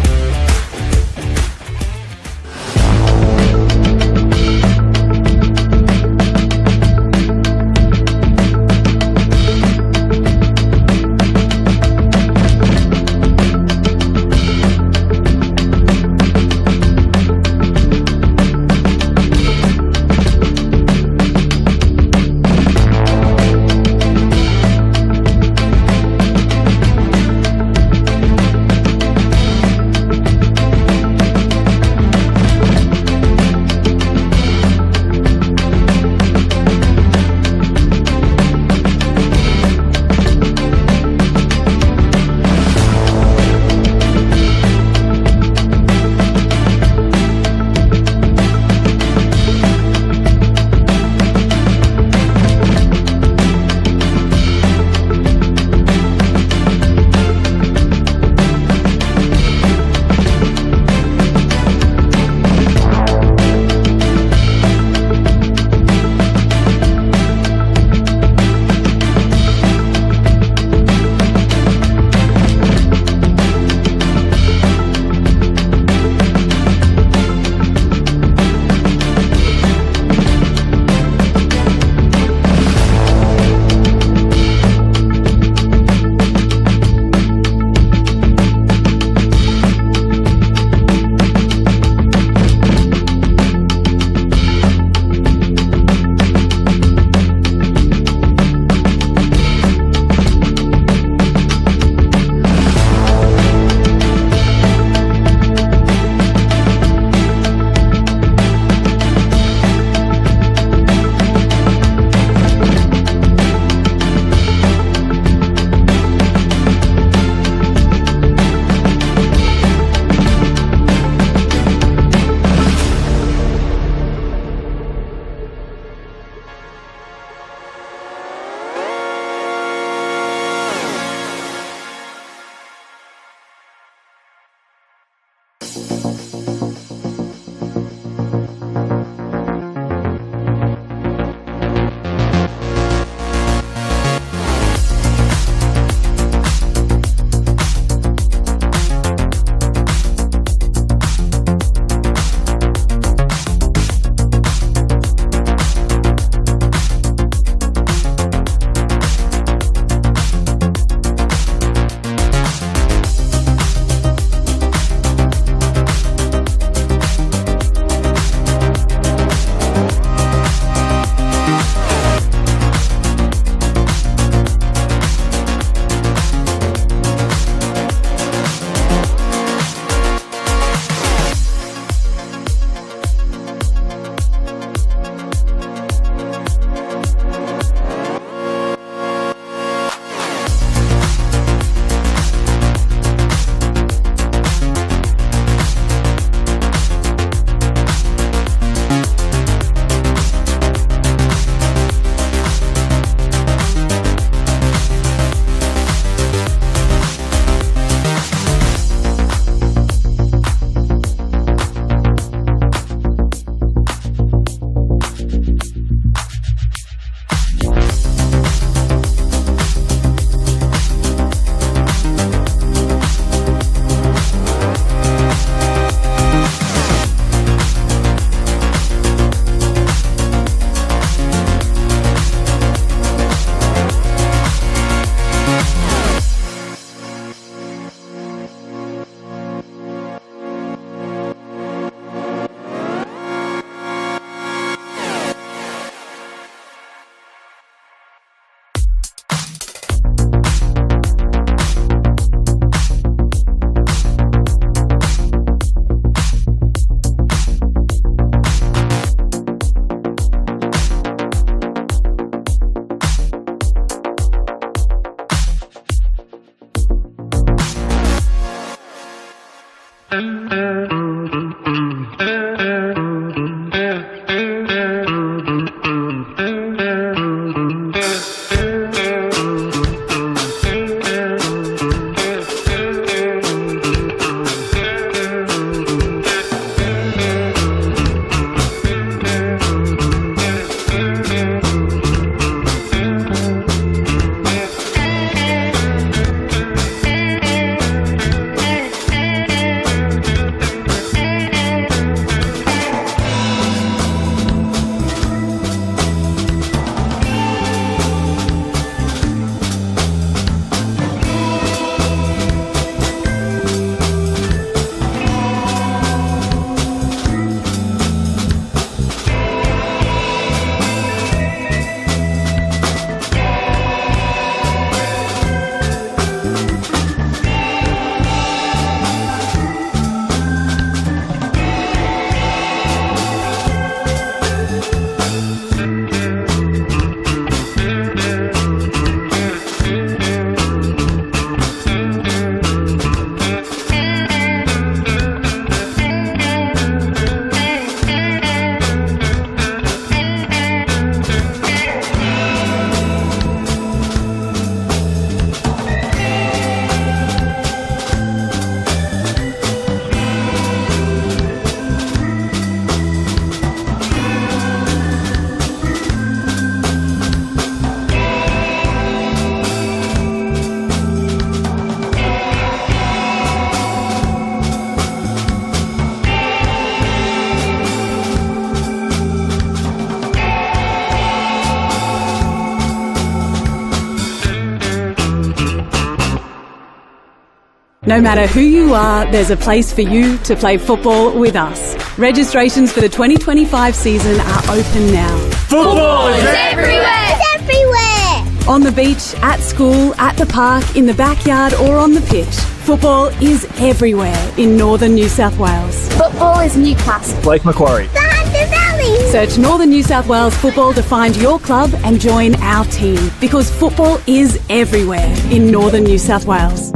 No matter who you are, there's a place for you to play football with us. Registrations for the 2025 season are open now. Football is everywhere! It's everywhere! On the beach, at school, at the park, in the backyard or on the pitch, football is everywhere in northern New South Wales. Football is Newcastle. Lake Macquarie. The Hunter Valley! Search Northern New South Wales Football to find your club and join our team, because football is everywhere in northern New South Wales.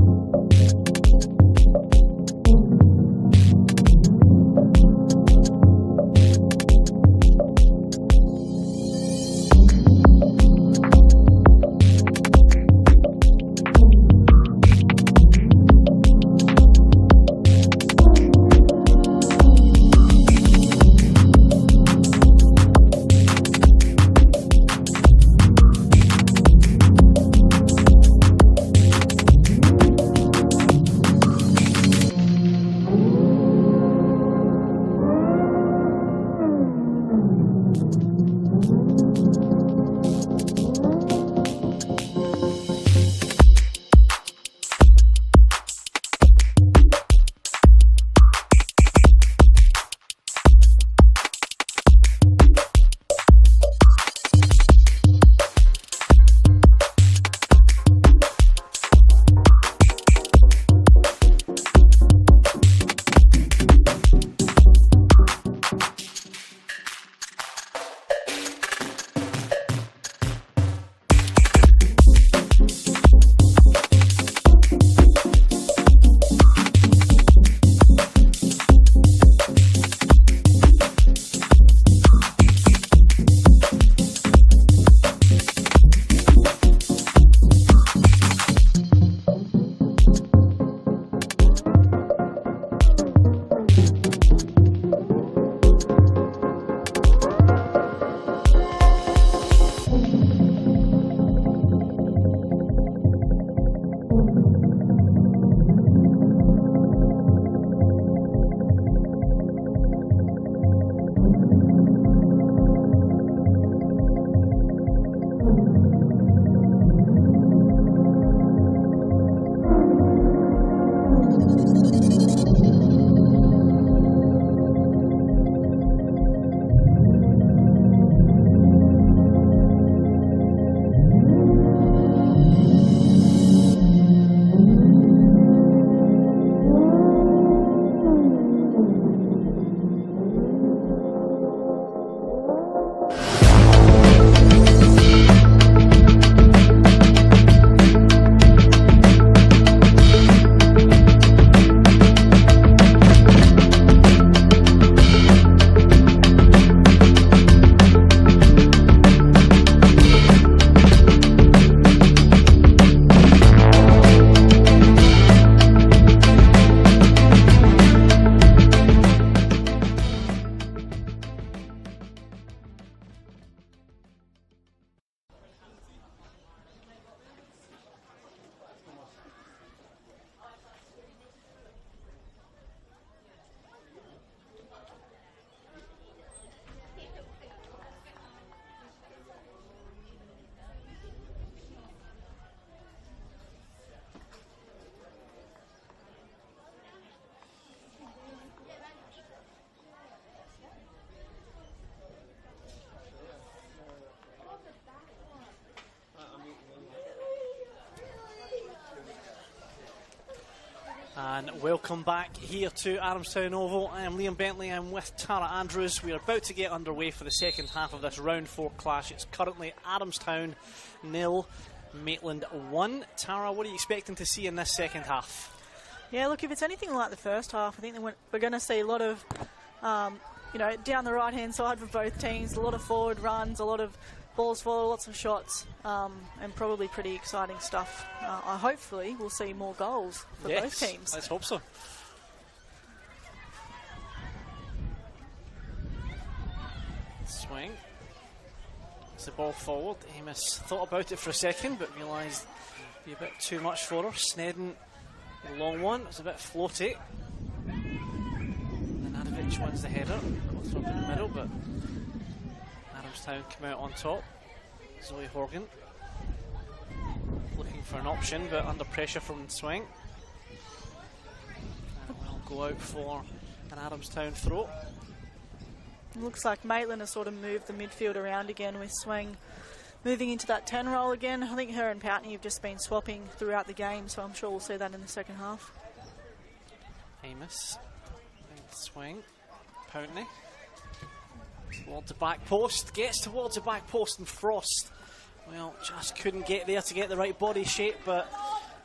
And welcome back here to Adamstown Oval. I am Liam Bentley, I'm with Tara Andrews. We are about to get underway for the second half of this round 4 clash. It's currently Adamstown 0, Maitland 1. Tara, what are you expecting to see in this second half? Yeah, look, if it's anything like the first half, I think that we're going to see a lot of, down the right-hand side for both teams, a lot of forward runs, a lot of balls forward, lots of shots, and probably pretty exciting stuff. Hopefully we'll see more goals for both teams. Let's hope so. Swing. It's the ball forward. Amos thought about it for a second, but realised it'd be a bit too much for her. Snedden, a long one. It's a bit floaty. Nanavic wins the header. Goes up in the middle, but Adamstown come out on top. Zoe Horgan looking for an option, but under pressure from the swing. go out for an Adamstown throw. Looks like Maitland has sort of moved the midfield around again with Swing moving into that 10 role again. I think her and Poutney have just been swapping throughout the game, so I'm sure we'll see that in the second half. Amos, Swing, Poutney, towards the back post, gets towards the back post, and Frost, well, just couldn't get there to get the right body shape, but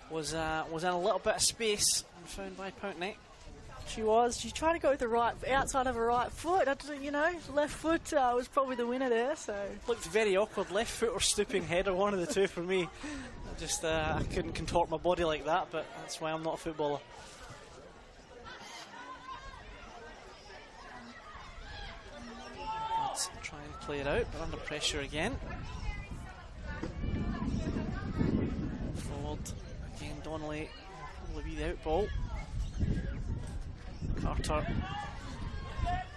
was in a little bit of space and found by Poutney. She tried to go with the right outside of her right foot. You know, left foot was probably the winner there. So looked very awkward. Left foot or stooping header, one of the two for me. I couldn't contort my body like that, but that's why I'm not a footballer. Let's try and play it out, but under pressure again. Forward again. Donnelly will probably be the out ball. Carter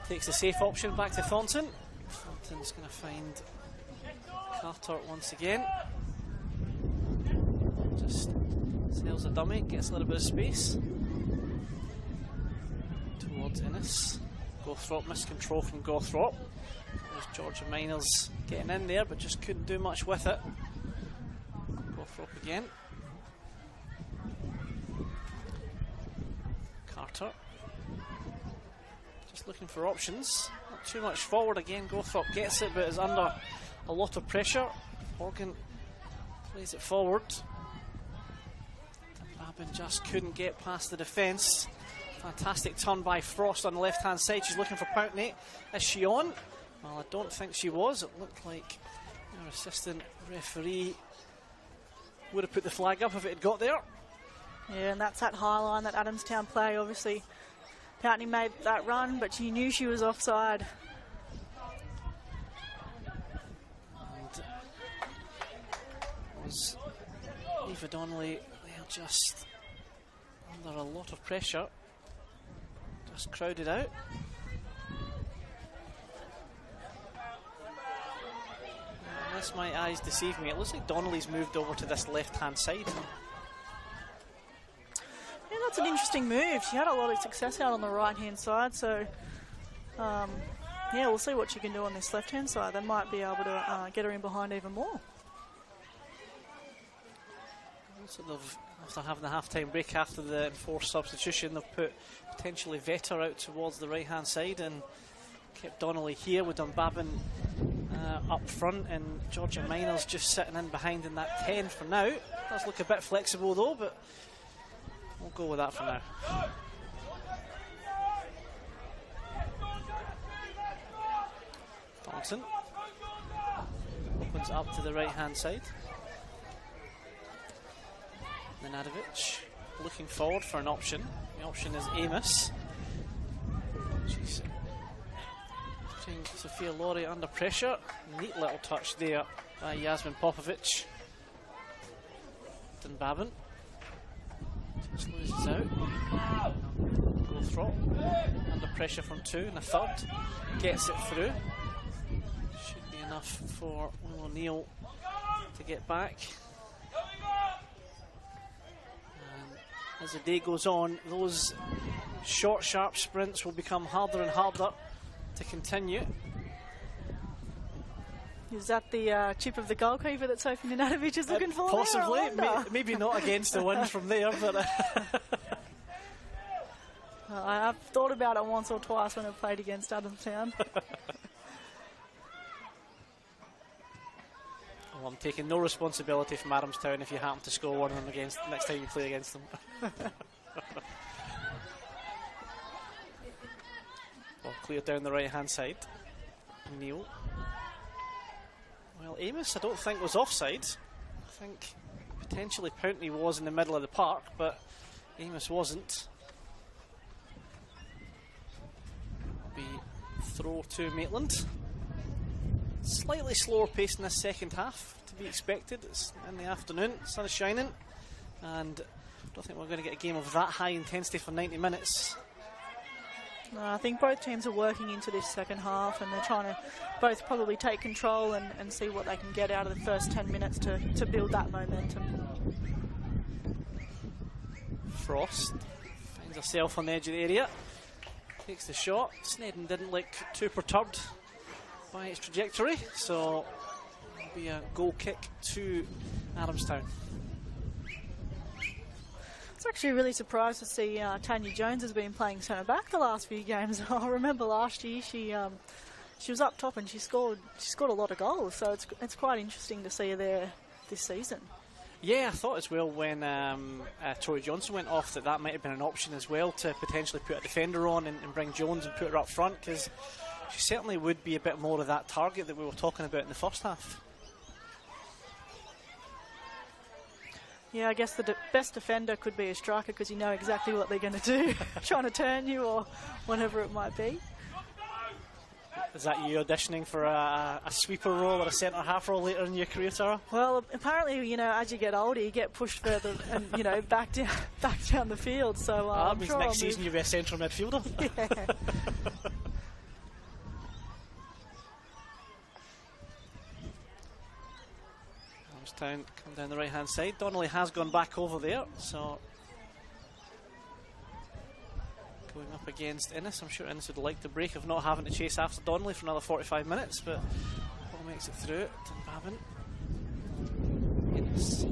takes the safe option back to Thornton. Thornton's going to find Carter once again. Just sails a dummy, gets a little bit of space. Towards Innes. Gothrop, miscontrol from Gothrop. There's Georgia Miners getting in there, but just couldn't do much with it. Gothrop again. Carter. Just looking for options. Not too much forward again. Gothrop gets it, but is under a lot of pressure. Morgan plays it forward. Babin just couldn't get past the defence. Fantastic turn by Frost on the left hand side. She's looking for Poutney. Is she on? Well, I don't think she was. It looked like our assistant referee would have put the flag up if it had got there. Yeah, and that's that high line that Adamstown play. Obviously Poutney made that run, but she knew she was offside. And was Eva Donnelly, they're just under a lot of pressure. Just crowded out. Unless my eyes deceive me, it looks like Donnelly's moved over to this left-hand side. Yeah, that's an interesting move. She had a lot of success out on the right-hand side, so yeah, we'll see what she can do on this left-hand side. They might be able to get her in behind even more. Also, after having the half-time break after the enforced substitution, they've put potentially Vetter out towards the right-hand side and kept Donnelly here with Dunbabin up front, and Georgia Miners just sitting in behind in that 10 for now. Does look a bit flexible though, but we'll go with that for now. Thompson opens up to the right-hand side. Nenadovich looking forward for an option. The option is Amos. She's putting Sophia Laurie under pressure. Neat little touch there by Yasmin Popovic. Dunbabin just loses out. Gothrop under pressure from two and a third. Gets it through. Should be enough for Will O'Neill to get back. As the day goes on, those short, sharp sprints will become harder and harder to continue. Is that the chip of the goalkeeper that Sophie Nenadovich is looking for? Possibly, maybe not against the wind from there, but I've thought about it once or twice when I played against Adamstown. Well, I'm taking no responsibility from Adamstown if you happen to score one of them against next time you play against them. Well, clear down the right hand side. Neil. Well, Amos I don't think was offside. I think potentially Poutney was in the middle of the park, but Amos wasn't. Be throw to Maitland. Slightly slower pace in this second half, to be expected. It's in the afternoon, sun is shining, and I don't think we're going to get a game of that high intensity for 90 minutes. I think both teams are working into this second half, and they're trying to both probably take control and see what they can get out of the first 10 minutes to build that momentum. Frost finds finds herself on the edge of the area. Takes the shot. Snedden didn't look too perturbed by its trajectory, so it'll be a goal kick to Adamstown. I was actually really surprised to see Tanya Jones has been playing centre back the last few games. I remember last year she was up top and she scored a lot of goals, so it's quite interesting to see her there this season. Yeah, I thought as well when Tori Johnson went off that might have been an option as well, to potentially put a defender on and bring Jones and put her up front, because she certainly would be a bit more of that target that we were talking about in the first half. Yeah, I guess the best defender could be a striker, because you know exactly what they're going to do, trying to turn you or whatever it might be. Is that you auditioning for a sweeper role or a centre half role later in your career, Tara? Well, apparently, you know, as you get older, you get pushed further and, you know, back down the field. So that means next season you'll be a central midfielder. Yeah. Adamstown come down the right hand side. Donnelly has gone back over there, so going up against Innes. I'm sure Innes would like the break of not having to chase after Donnelly for another 45 minutes, but Paul makes it through. Dunbabin. Innes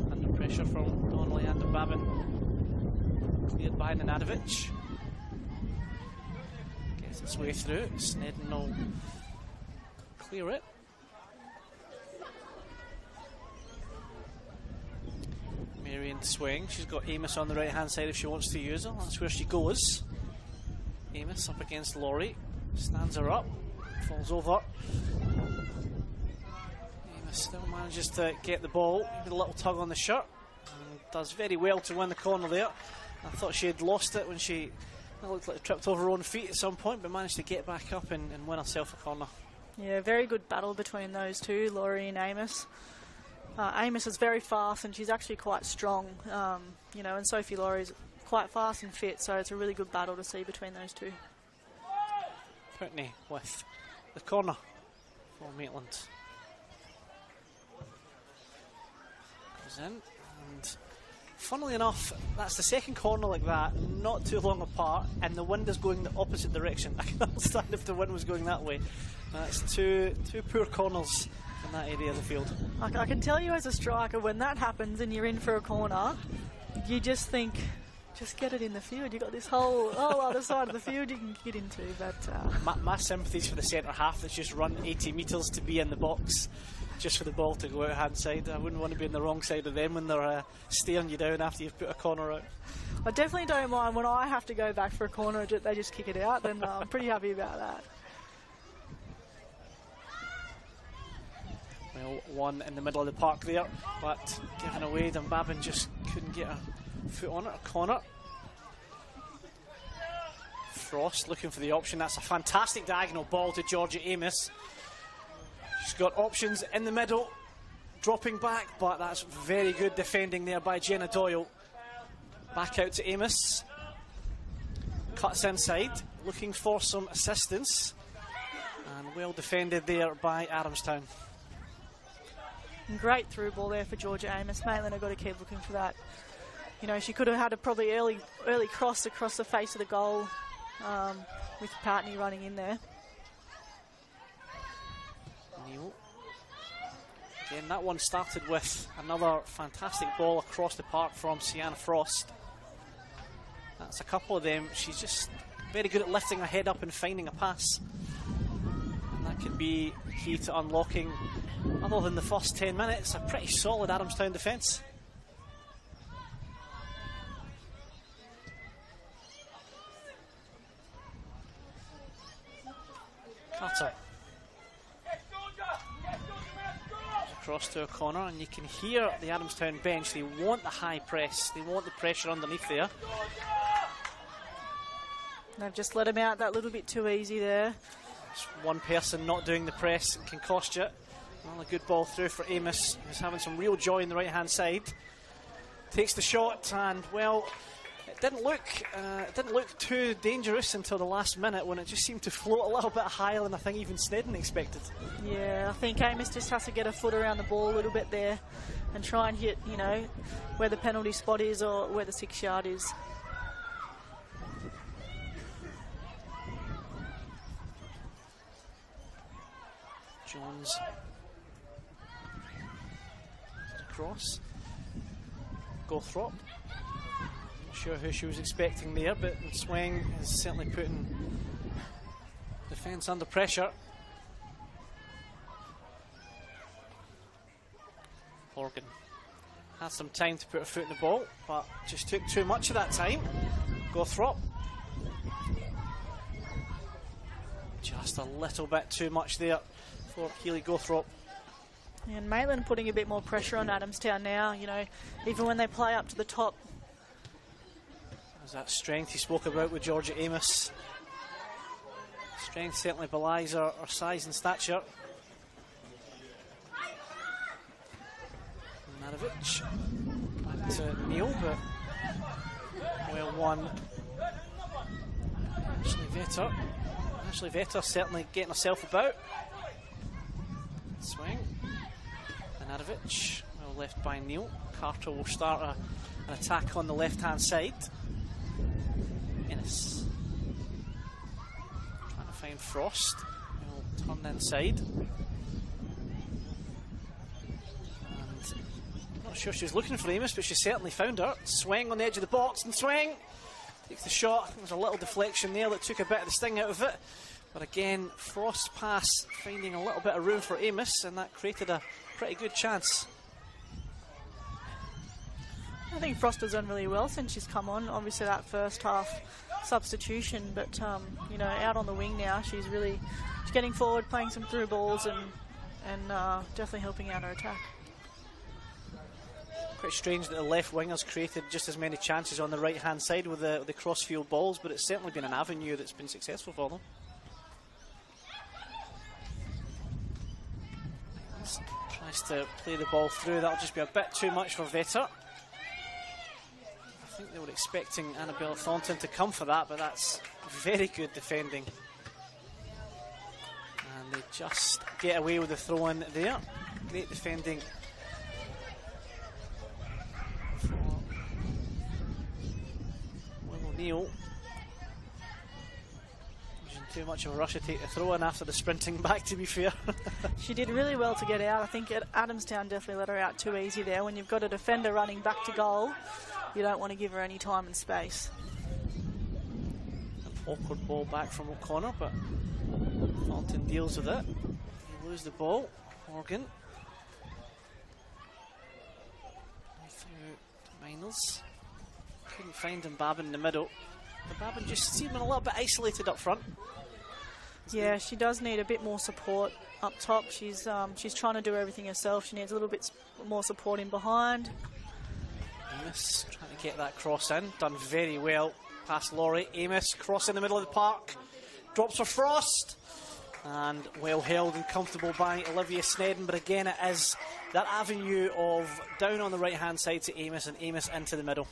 under pressure from Donnelly and Dunbabin. Cleared by Nenadovic. Gets its way through. Snedden will clear it. Marion swing. She's got Amos on the right hand side if she wants to use her. That's where she goes. Amos up against Laurie. Stands her up. Falls over. Amos still manages to get the ball. With a little tug on the shirt. And does very well to win the corner there. I thought she had lost it when she looked like she tripped over her own feet at some point, but managed to get back up and win herself a corner. Yeah, very good battle between those two, Laurie and Amos. Amos is very fast and she's actually quite strong, you know, and Sophie Laurie's quite fast and fit, so it's a really good battle to see between those two. Putney with the corner for Maitland. Goes in, and funnily enough, that's the second corner like that, not too long apart, and the wind is going the opposite direction. I can understand if the wind was going that way. That's two poor corners in that area of the field. I can tell you as a striker, when that happens and you're in for a corner, you just think, just get it in the field. You've got this whole other side of the field you can get into. But my sympathies for the centre half that's just run 80 metres to be in the box just for the ball to go out hand side. I wouldn't want to be on the wrong side of them when they're staring you down after you've put a corner out. I definitely don't mind when I have to go back for a corner, they just kick it out, then I'm pretty happy about that. Well, one in the middle of the park there, but given away. Dunbabin just couldn't get a foot on it. A corner. Frost looking for the option. That's a fantastic diagonal ball to Georgia Amos. She's got options in the middle, dropping back, but that's very good defending there by Jenna Doyle. Back out to Amos. Cuts inside, looking for some assistance, and well defended there by Adamstown. Great through ball there for Georgia Amos. Maitland have got to keep looking for that. You know, she could have had a probably early cross across the face of the goal with Partney running in there. Neil. Again, that one started with another fantastic ball across the park from Sienna Frost. That's a couple of them. She's just very good at lifting her head up and finding a pass. And that could be key to unlocking, other than the first 10 minutes, a pretty solid Adamstown defence. Carter. Across to a corner, and you can hear the Adamstown bench. They want the high press. They want the pressure underneath there. They've just let him out that little bit too easy there. Just one person not doing the press can cost you. Well, a good ball through for Amos, who's having some real joy in the right-hand side. Takes the shot, and well, it didn't look too dangerous until the last minute, when it just seemed to float a little bit higher than I think even Snedden expected. Yeah, I think Amos just has to get a foot around the ball a little bit there and try and hit, you know, where the penalty spot is or where the 6 yard is. Jones. Across. Gothrop. Not sure who she was expecting there, but the swing is certainly putting defence under pressure. Horgan had some time to put her foot in the ball, but just took too much of that time. Gothrop. Just a little bit too much there for Keely Gothrop. And Maitland putting a bit more pressure on Adamstown now, you know, even when they play up to the top. There's that strength he spoke about with Georgia Amos. Strength certainly belies her size and stature. Nadovic back to Neil, but well won. Ashley Vetter certainly getting herself about. Swing. Nadovic, well left by Neil. Carter will start an attack on the left hand side. Ennis trying to find Frost. He'll turn inside. Not sure she was looking for Amos, but she certainly found her. Swing on the edge of the box and swing. Takes the shot. There was a little deflection there that took a bit of the sting out of it. But again, Frost's pass finding a little bit of room for Amos, and that created a pretty good chance. I think Frost has done really well since she's come on. Obviously that first half substitution, but you know, out on the wing now, she's getting forward, playing some through balls, and definitely helping out her attack. Quite strange that the left wingers created just as many chances on the right hand side with the cross-field balls, but it's certainly been an avenue that's been successful for them. Tries to play the ball through. That'll just be a bit too much for Vetter. I think they were expecting Annabella Thornton to come for that, but that's very good defending. And they just get away with the throw in there. Great defending for Will O'Neill. Too much of a rush to take the throw in after the sprinting back, to be fair. She did really well to get out. I think Adamstown definitely let her out too easy there. When you've got a defender running back to goal, you don't want to give her any time and space. An awkward ball back from O'Connor, but Thornton deals with it. You lose the ball. Morgan. Through to Miners. Couldn't find Mbabin in the middle. Mbabin just seeming a little bit isolated up front. Yeah, she does need a bit more support up top. She's trying to do everything herself. She needs a little bit more support in behind. Amos trying to get that cross in. Done very well past Laurie. Amos cross in the middle of the park. Drops for Frost. And well held and comfortable by Olivia Snedden. But again, it is that avenue of down on the right hand side to Amos and Amos into the middle.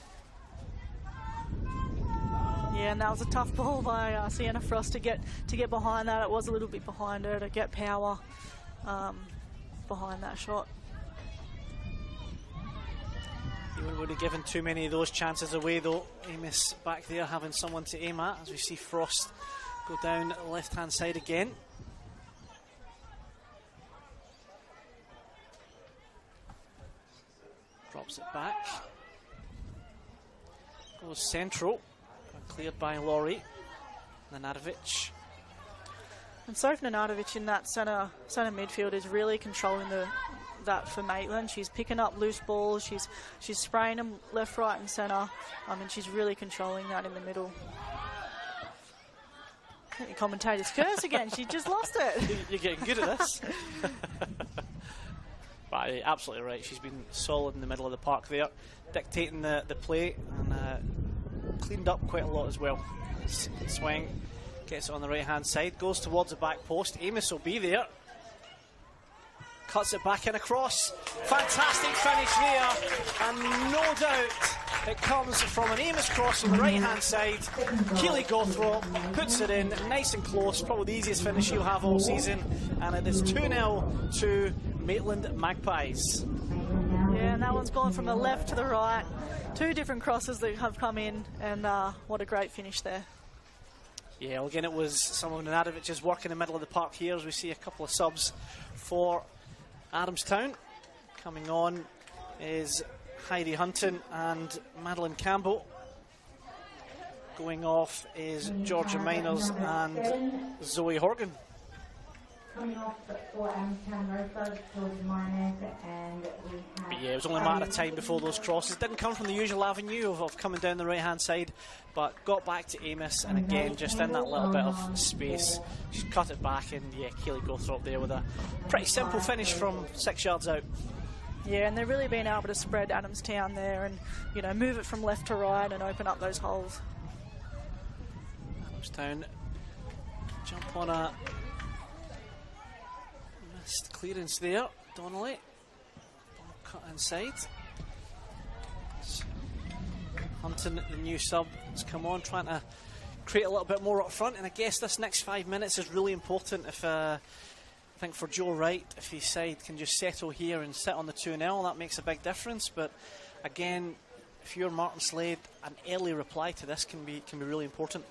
Yeah, and that was a tough ball by Sienna Frost to get behind that. It was a little bit behind her to get power behind that shot. You wouldn't have given too many of those chances away though. Amos back there having someone to aim at as we see Frost go down the left hand side again. Drops it back. Goes central. Cleared by Laurie. Nanadovic. And Sophie Nanadovic in that centre midfield is really controlling that for Maitland. She's picking up loose balls. She's spraying them left, right, and centre. And she's really controlling that in the middle. I think the commentator's curse again. She just lost it. You're getting good at this. But absolutely right. She's been solid in the middle of the park there, dictating the play and cleaned up quite a lot as well. Swing, gets it on the right hand side, goes towards the back post. Amos will be there. Cuts it back in across. Fantastic finish there, and no doubt it comes from an Amos cross on the right hand side. Keely Gothrop puts it in nice and close, probably the easiest finish she'll have all season, and it is 2-0 to Maitland Magpies. Yeah, and that one's gone from the left to the right. Two different crosses that have come in, and what a great finish there. Yeah, well, again, it was some of Nenadovic's work in the middle of the park here as we see a couple of subs for Adamstown. Coming on is Heidi Hunton and Madeline Campbell. Going off is Georgia Miners and Zoe Horgan. Coming off for Adamstown Rosebud, Georgia Miners, and we have... But yeah, it was only a matter of time before those crosses. Didn't come from the usual avenue of coming down the right-hand side, but got back to Amos, and again, just in that little bit of space, just cut it back, and yeah, Keely Gothrop there with a pretty simple finish from 6 yards out. Yeah, and they've really been able to spread Adamstown there and, you know, move it from left to right and open up those holes. Adamstown jump on a missed clearance there. Donnelly, ball cut inside. Hunton, the new sub, has come on, trying to create a little bit more up front, and I guess this next 5 minutes is really important. If I think for Joe Wright, if his side can just settle here and sit on the 2-0, that makes a big difference. But again, if you're Martin Slade, an early reply to this can be really important.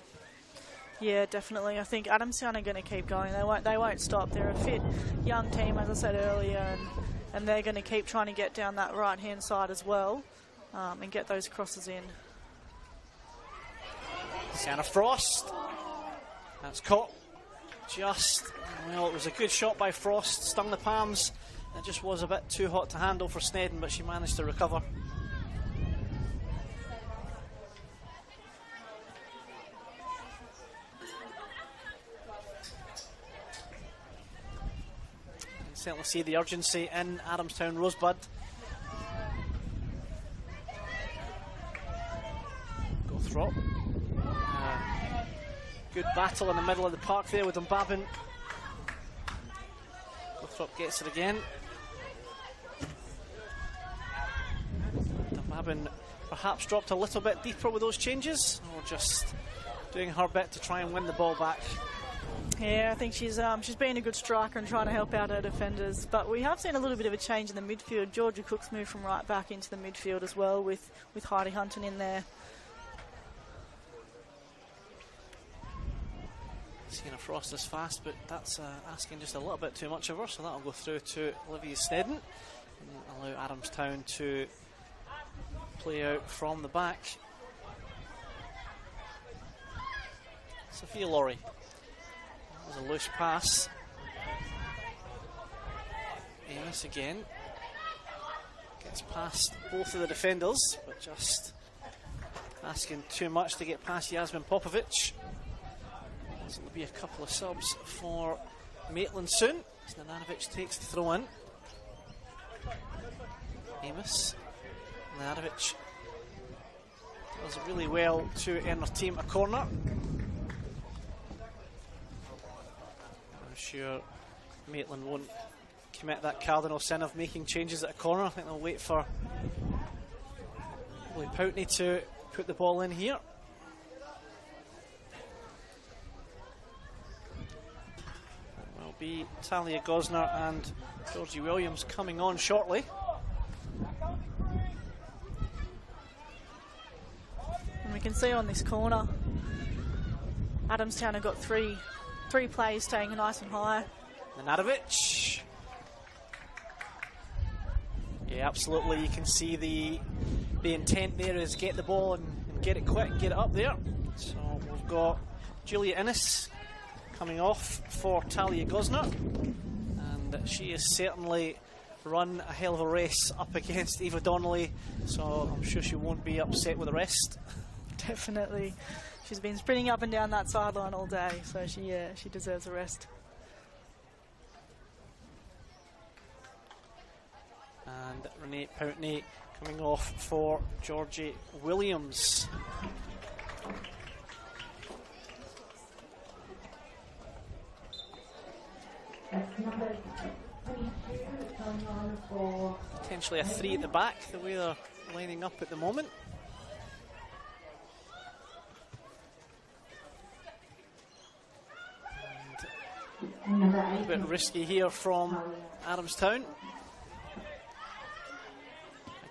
Yeah, definitely. I think Adamstown are going to keep going. They won't stop. They're a fit young team, as I said earlier, and they're going to keep trying to get down that right-hand side as well and get those crosses in. Sienna Frost. That's caught just, well, it was a good shot by Frost, stung the palms. It just was a bit too hot to handle for Snedden, but she managed to recover. Certainly see the urgency in Adamstown Rosebud. Gothrop. Good battle in the middle of the park there with Mbabin. Gothrop gets it again. Mbabin perhaps dropped a little bit deeper with those changes, or just doing her bit to try and win the ball back. Yeah, I think she's been a good striker and trying to help out her defenders. But we have seen a little bit of a change in the midfield. Georgia Cook's moved from right back into the midfield as well, with Heidi Hunton in there. Sienna Frost is fast, but that's asking just a little bit too much of her, so that'll go through to Olivia Snedden and allow Adamstown to play out from the back. Sophia Laurie. That was a loose pass. Amos again. Gets past both of the defenders, but just asking too much to get past Yasmin Popovic. There'll be a couple of subs for Maitland soon as Nenadovich takes the throw in. Amos. Nenadovich does really well to earn her team a corner. I'm sure Maitland won't commit that cardinal sin of making changes at a corner. I think they'll wait for Willie Poutney to put the ball in here. Will be Talia Gosner and Georgie Williams coming on shortly. And we can see on this corner, Adamstown have got three plays staying nice and high. Nenadovich. Yeah, absolutely. You can see the intent there is get the ball and get it quick, get it up there. So we've got Julia Innes coming off for Talia Gosner, and she has certainly run a hell of a race up against Eva Donnelly, so I'm sure she won't be upset with the rest. Definitely. She's been sprinting up and down that sideline all day, so she deserves a rest. And Renee Poutney coming off for Georgie Williams. Potentially a 3 at the back, the way they're lining up at the moment. A bit risky here from Adamstown.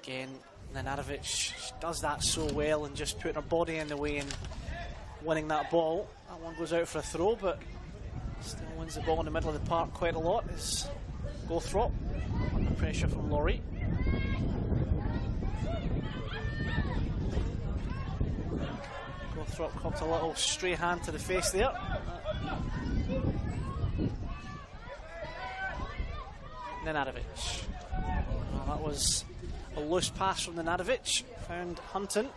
Again, Nenadovich does that so well and just putting her body in the way and winning that ball. That one goes out for a throw, but still wins the ball in the middle of the park quite a lot. Is Gothrop under pressure from Laurie. Gothrop copped a little stray hand to the face there. Nenadovich. Well, that was a loose pass from Nenadovich. Found Hunton.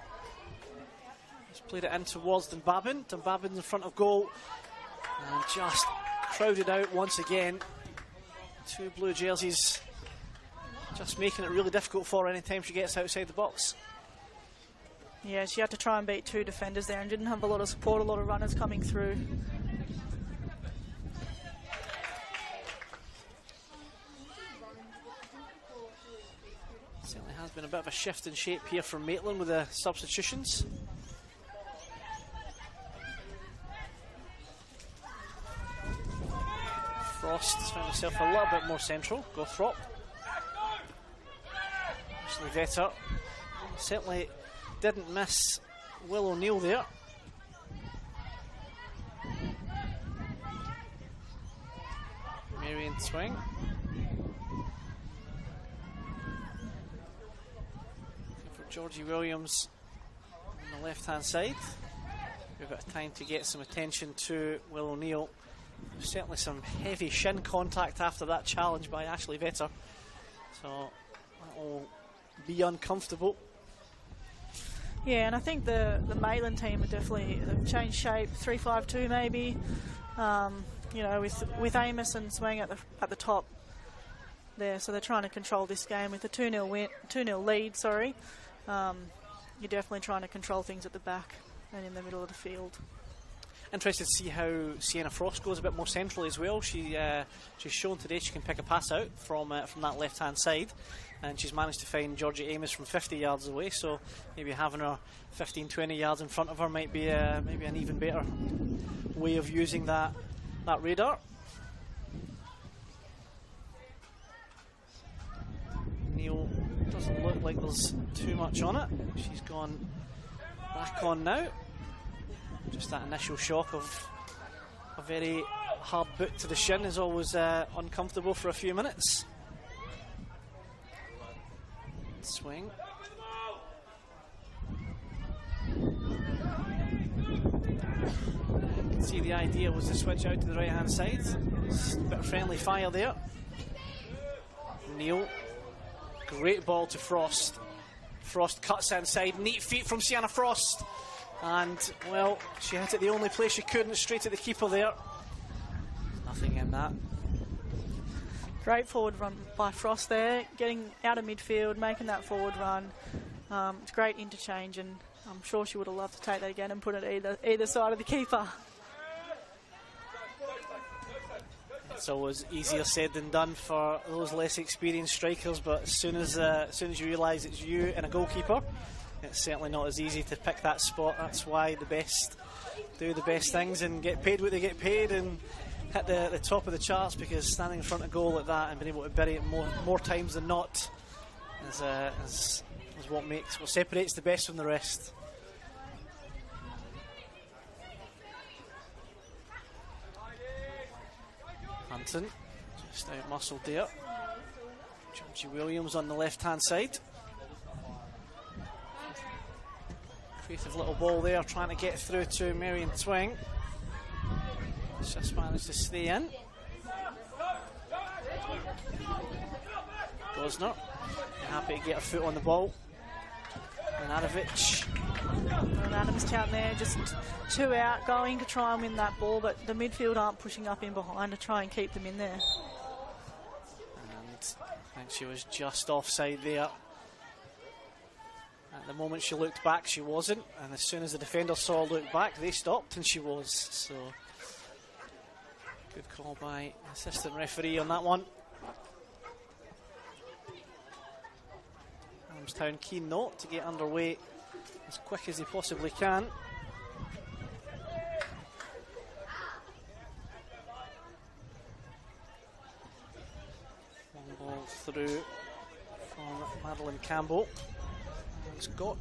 He's played it in towards Dunbabin. Dunbabin's in front of goal. And just crowded out once again. Two blue jerseys just making it really difficult for her anytime she gets outside the box. Yeah, she had to try and beat two defenders there and didn't have a lot of support, a lot of runners coming through. Certainly has been a bit of a shift in shape here from Maitland with the substitutions. Frost has found herself a little bit more central. Gothrop. Ashley Vetter certainly didn't miss Will O'Neill there. Marion swing. Looking for Georgie Williams on the left hand side. We've got time to get some attention to Will O'Neill. Certainly some heavy shin contact after that challenge by Ashley Vetter. So that will be uncomfortable. Yeah, and I think the Maitland team are definitely, they've changed shape, 3-5-2 maybe. You know, with Amos and Swang at the top there, so they're trying to control this game with a 2-0 lead. Sorry, you're definitely trying to control things at the back and in the middle of the field. Interested to see how Sienna Frost goes a bit more centrally as well. She's shown today she can pick a pass out from that left hand side, and she's managed to find Georgia Amos from 50 yards away. So maybe having her 15-20 yards in front of her might be maybe an even better way of using that radar. Neil doesn't look like there's too much on it. She's gone back on now. Just that initial shock of a very hard boot to the shin is always uncomfortable for a few minutes. Swing. You can see the idea was to switch out to the right hand side. A bit of friendly fire there. Neil. Great ball to Frost. Frost cuts inside. Neat feet from Sienna Frost. And, well, she hit it the only place she couldn't, straight at the keeper there. Nothing in that. Great forward run by Frost there, getting out of midfield, making that forward run. It's great interchange, and I'm sure she would have loved to take that again and put it either side of the keeper. It's always easier said than done for those less experienced strikers, but as soon as you realise it's you and a goalkeeper, it's certainly not as easy to pick that spot. That's why the best do the best things and get paid what they get paid and hit the top of the charts, because standing in front of goal like that and being able to bury it more times than not is what separates the best from the rest. Hunton just out muscled there. Georgie Williams on the left hand side. Creative little ball there, trying to get through to Marion Twing. Just managed to stay in. Gosner happy to get her foot on the ball. Nenadovich. And Adamstown there, just two out, going to try and win that ball, but the midfield aren't pushing up in behind to try and keep them in there. And I think she was just offside there. At the moment she looked back, she wasn't, and as soon as the defender saw her look back, they stopped, and she was. So, good call by assistant referee on that one. Adamstown keen though to get underway as quick as they possibly can. Long ball through from Madeline Campbell. It's got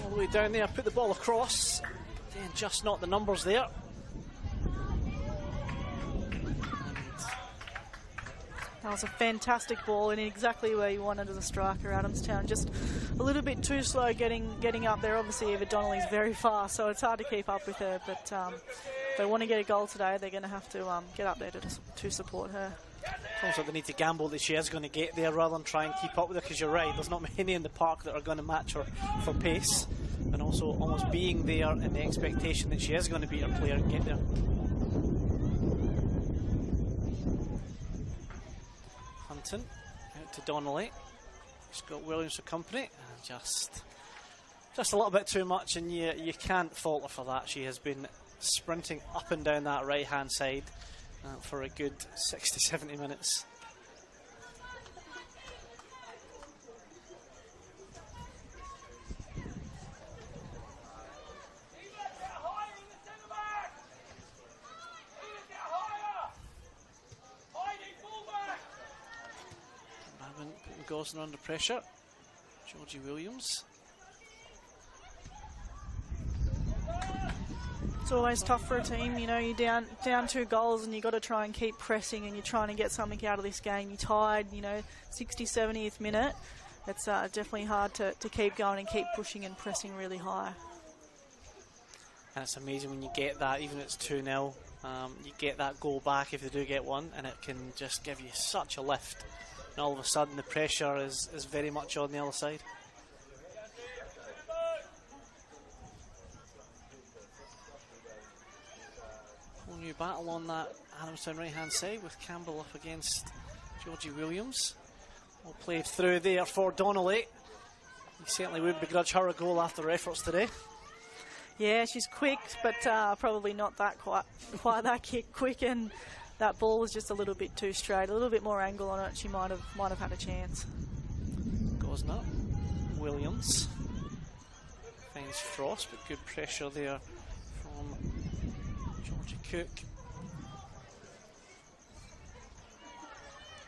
all the way down there, put the ball across. Again, just not the numbers there. That was a fantastic ball and exactly where you wanted as a striker, Adamstown. Just a little bit too slow getting up there. Obviously, Eva Donnelly's very fast, so it's hard to keep up with her. But if they want to get a goal today, they're going to have to get up there to support her. It's almost like they need to gamble that she is going to get there rather than try and keep up with her, because you're right, there's not many in the park that are going to match her for pace. And also almost being there in the expectation that she is going to beat her player and get there. Hunton out to Donnelly. She's got Williams for company. And just a little bit too much, and you can't fault her for that. She has been sprinting up and down that right hand side for a good 60-70 minutes. Gosner under pressure. Georgie Williams. It's always tough for a team, you know, you're down 2 goals and you've got to try and keep pressing and you're trying to get something out of this game. You're tied, you know, 60th, 70th minute. It's definitely hard to keep going and keep pushing and pressing really high. And it's amazing when you get that, even if it's 2-0, you get that goal back if they do get one, and it can just give you such a lift. And all of a sudden the pressure is very much on the other side. Whole new battle on that Adamstown right hand side with Campbell up against Georgie Williams. All played through there for Donnelly. He certainly would begrudge her a goal after her efforts today. Yeah, she's quick, but probably not that quite that quick, and that ball was just a little bit too straight, a little bit more angle on it. She might have had a chance. Gosner, Williams finds Frost, but good pressure there from Georgie Cook.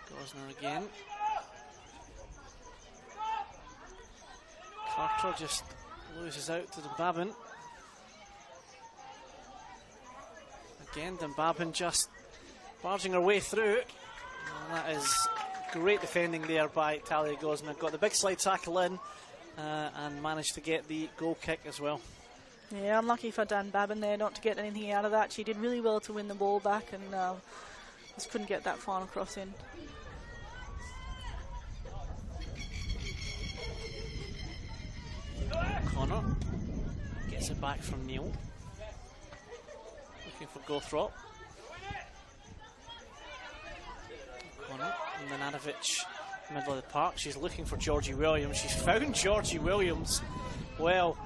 Gosner again. Carter just loses out to Dunbabin. Again, Dunbabin just barging her way through. And that is great defending there by Talia Gosner. Got the big slide tackle in and managed to get the goal kick as well. Yeah, unlucky for Dunbabin there not to get anything out of that. She did really well to win the ball back and just couldn't get that final cross in. Connor gets it back from Neil. Looking for Gothrop. Connor and Nenadovich, middle of the park. She's looking for Georgie Williams. She's found Georgie Williams. Well,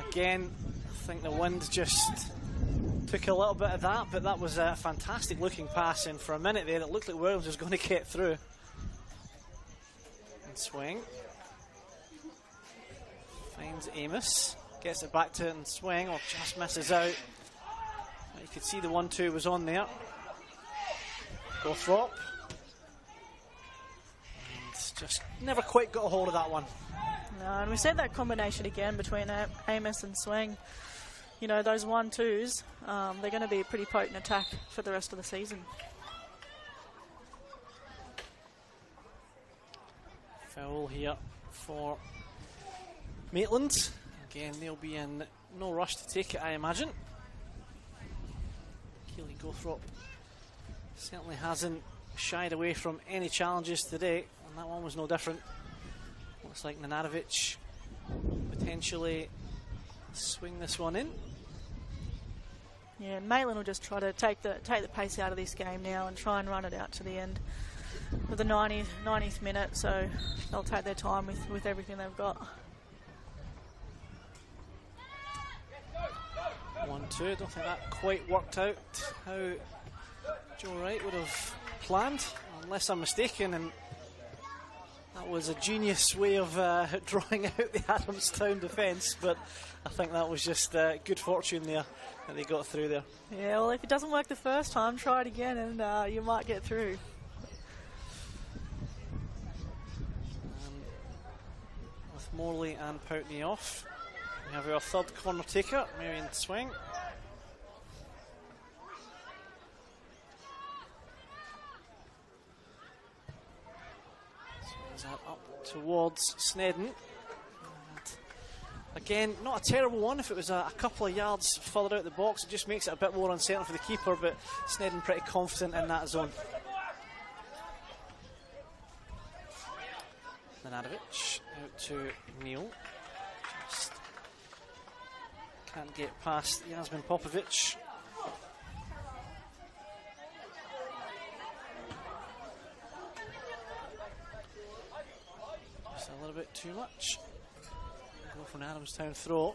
again, I think the wind just took a little bit of that, but that was a fantastic looking pass, and for a minute there it looked like Williams was going to get through. And swing. Finds Amos, gets it back to it and swing, or just misses out. You could see the 1-2 was on there. Gothrop. And just never quite got a hold of that one. No, and we said that combination again between Amos and Swing. You know, those 1-2s, they're going to be a pretty potent attack for the rest of the season. Foul here for Maitland. Again, they'll be in no rush to take it, I imagine. Keely Gothrop certainly hasn't shied away from any challenges today, and that one was no different. Looks like Nenadovich potentially swing this one in. Yeah, and Maitland will just try to take the pace out of this game now and try and run it out to the end of the 90th minute, so they'll take their time with everything they've got. 1-2, I don't think that quite worked out how Joe Wright would have planned, unless I'm mistaken, and that was a genius way of drawing out the Adamstown defence, but I think that was just good fortune there that they got through there. Yeah, well, if it doesn't work the first time, try it again and you might get through. With Morley and Poutney off, We have our third corner taker, Marion Swing. Swings that up towards Snedden. Again, not a terrible one. If it was a couple of yards further out the box, it just makes it a bit more uncertain for the keeper, but Snedden pretty confident in that zone. Nenadovich out to Neil. Just can't get past Yasmin Popovic. Just a little bit too much. Go for an Adamstown throw.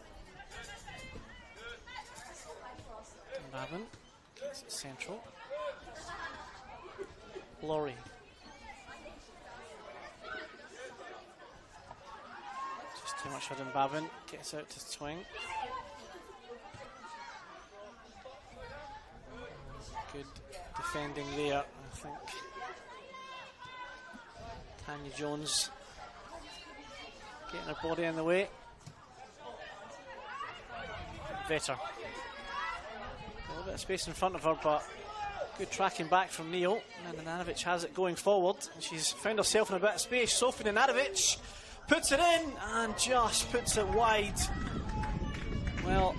Dunbavin gets it central. Laurie. Just too much for Dunbavin. Gets out to Swing. Good defending there, I think. Tanya Jones getting her body in the way. Vetter. A little bit of space in front of her, but good tracking back from Neil. And Nenadovich has it going forward. And she's found herself in a bit of space. Sophie Nenadovich puts it in and just puts it wide. Well,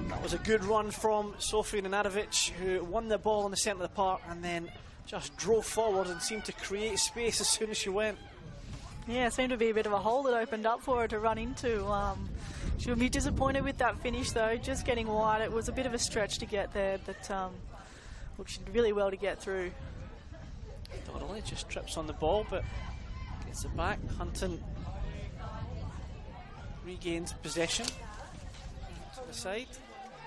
that was a good run from Sophie Nenadovich, who won the ball in the centre of the park and then just drove forward and seemed to create space as soon as she went. Yeah, it seemed to be a bit of a hole that opened up for her to run into. She would be disappointed with that finish, though, just getting wide. It was a bit of a stretch to get there, but look, she did really well to get through. Donnelly just trips on the ball, but gets it back. Hunton regains possession to the side.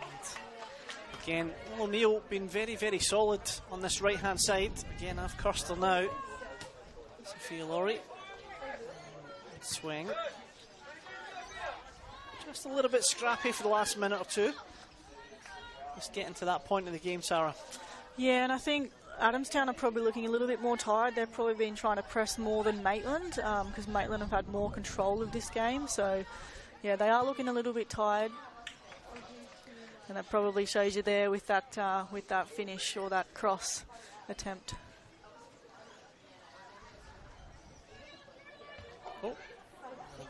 And again, O'Neill been very, very solid on this right-hand side. Again, I've cursed her now. Sophia Laurie. Swing. Just a little bit scrappy for the last minute or two. Just getting to that point in the game, Sarah. Yeah, and I think Adamstown are probably looking a little bit more tired. They've probably been trying to press more than Maitland, because Maitland have had more control of this game. So, yeah, they are looking a little bit tired. And that probably shows you there with that finish or that cross attempt. Oh,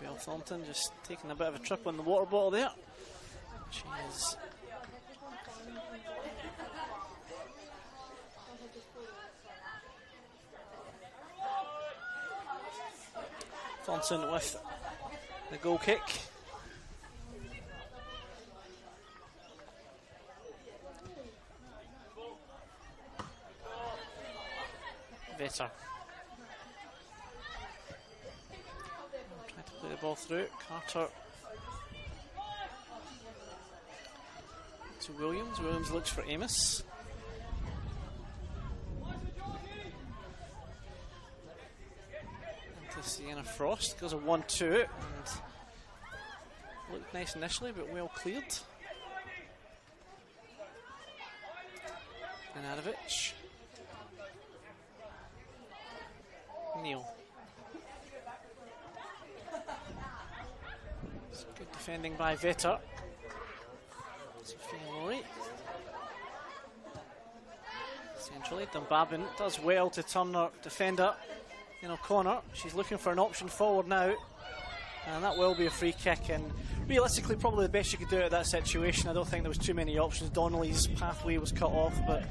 Belle Thornton just taking a bit of a trip on the water bottle there. She is Thornton with the goal kick. Vetter. Trying to play the ball through. Carter to Williams. Williams looks for Amos. Into Sienna Frost. Goes a 1-2 and looked nice initially, but well cleared. Nenadovich. Neil. Good defending by Vetter. Sophia Laurie. Centrally, Dunbabin does well to turn her defender in O'Connor. She's looking for an option forward now, and that will be a free kick. And realistically, probably the best you could do at that situation. I don't think there was too many options. Donnelly's pathway was cut off, but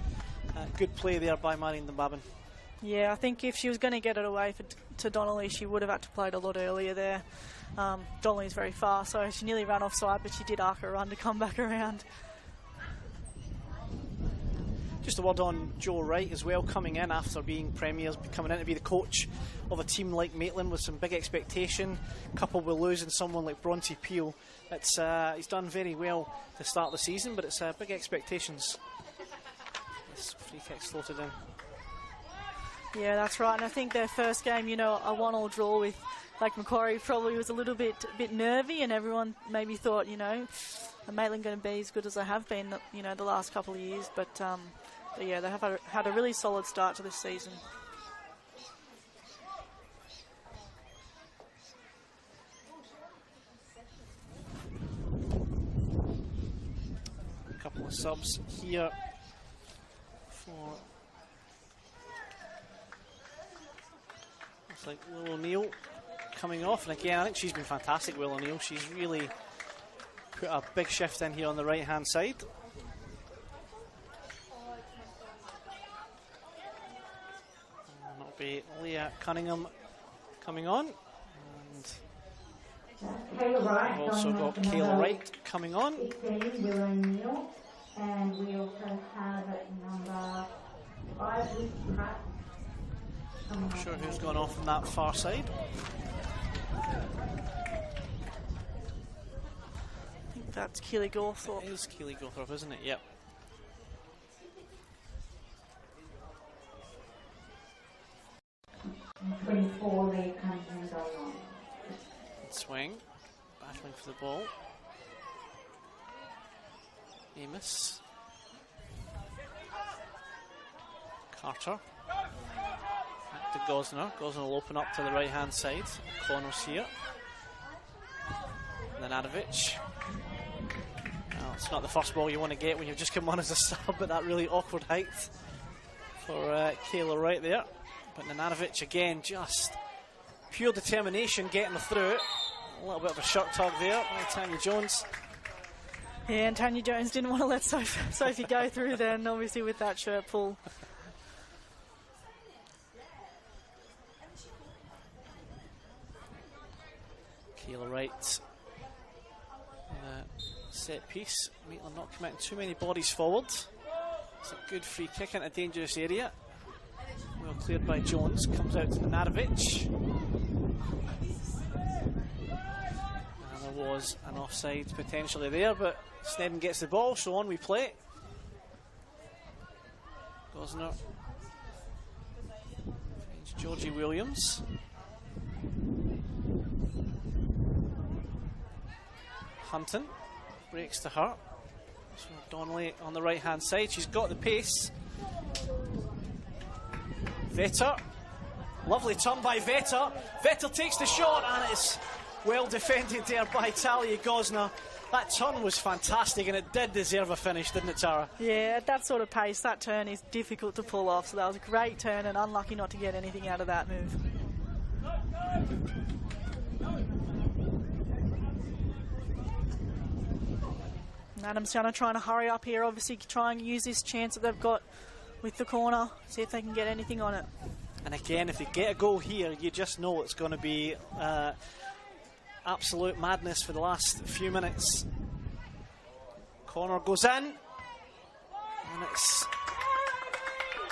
good play there by Marion Dunbabin. Yeah, I think if she was going to get it away to Donnelly, she would have had to play it a lot earlier there. Donnelly's very fast, so she nearly ran offside, but she did arc her run to come back around. Just a word on Joe Wright as well, coming in after being Premiers, coming in to be the coach of a team like Maitland with some big expectation, coupled with losing someone like Bronte Peel. He's done very well to start the season, but it's big expectations. This free kick's floated in. Yeah, that's right. And I think their first game, a 1-1 draw with Macquarie probably was a little bit nervy, and everyone maybe thought, are Maitland going to be as good as they have been, the last couple of years. But yeah, they have had a really solid start to this season. of subs here for, looks like Will O'Neill coming off, and again I think she's been fantastic, Will O'Neill. She's really put a big shift in here on the right hand side. And that'll be Leah Cunningham coming on, and we've also got Kayla Wright coming on. 16, Will O'Neill, and we also have number 5, Liz Pratt. Not sure who's gone off on that far side. I think that's Keely Gawthorpe. It is Keely Gawthorpe, isn't it? Yep. And 24, Leah Cunningham going on. Swing, battling for the ball. Amos. Carter. Back to Gosner. Gosner will open up to the right hand side. Corners here. Nenadovich. Well, it's not the first ball you want to get when you've just come on as a sub at that really awkward height for Kayla right there. But Nenadovich again, just pure determination getting through it. A little bit of a shirt tug there by Tanya Jones. Yeah, and Tanya Jones didn't want to let Sophie go through then, obviously with that shirt pull. Kayla Wright. Set piece. Maitland not committing too many bodies forward. It's a good free kick into a dangerous area. Well cleared by Jones. Comes out to Nenadovich. And there was an offside potentially there, but Snedden gets the ball, so on we play. Gosner finds Georgie Williams. Hunton breaks to her. So Donnelly on the right hand side. She's got the pace. Vetter. Lovely turn by Vetter. Vetter takes the shot, and it's well defended there by Talia Gosner. That turn was fantastic, and it did deserve a finish, didn't it, Tara? Yeah, at that sort of pace, that turn is difficult to pull off. So that was a great turn, and unlucky not to get anything out of that move. Adamstown trying to hurry up here, obviously try and use this chance that they've got with the corner, see if they can get anything on it. And again, if they get a goal here, you just know it's going to be absolute madness for the last few minutes. Corner goes in, and it's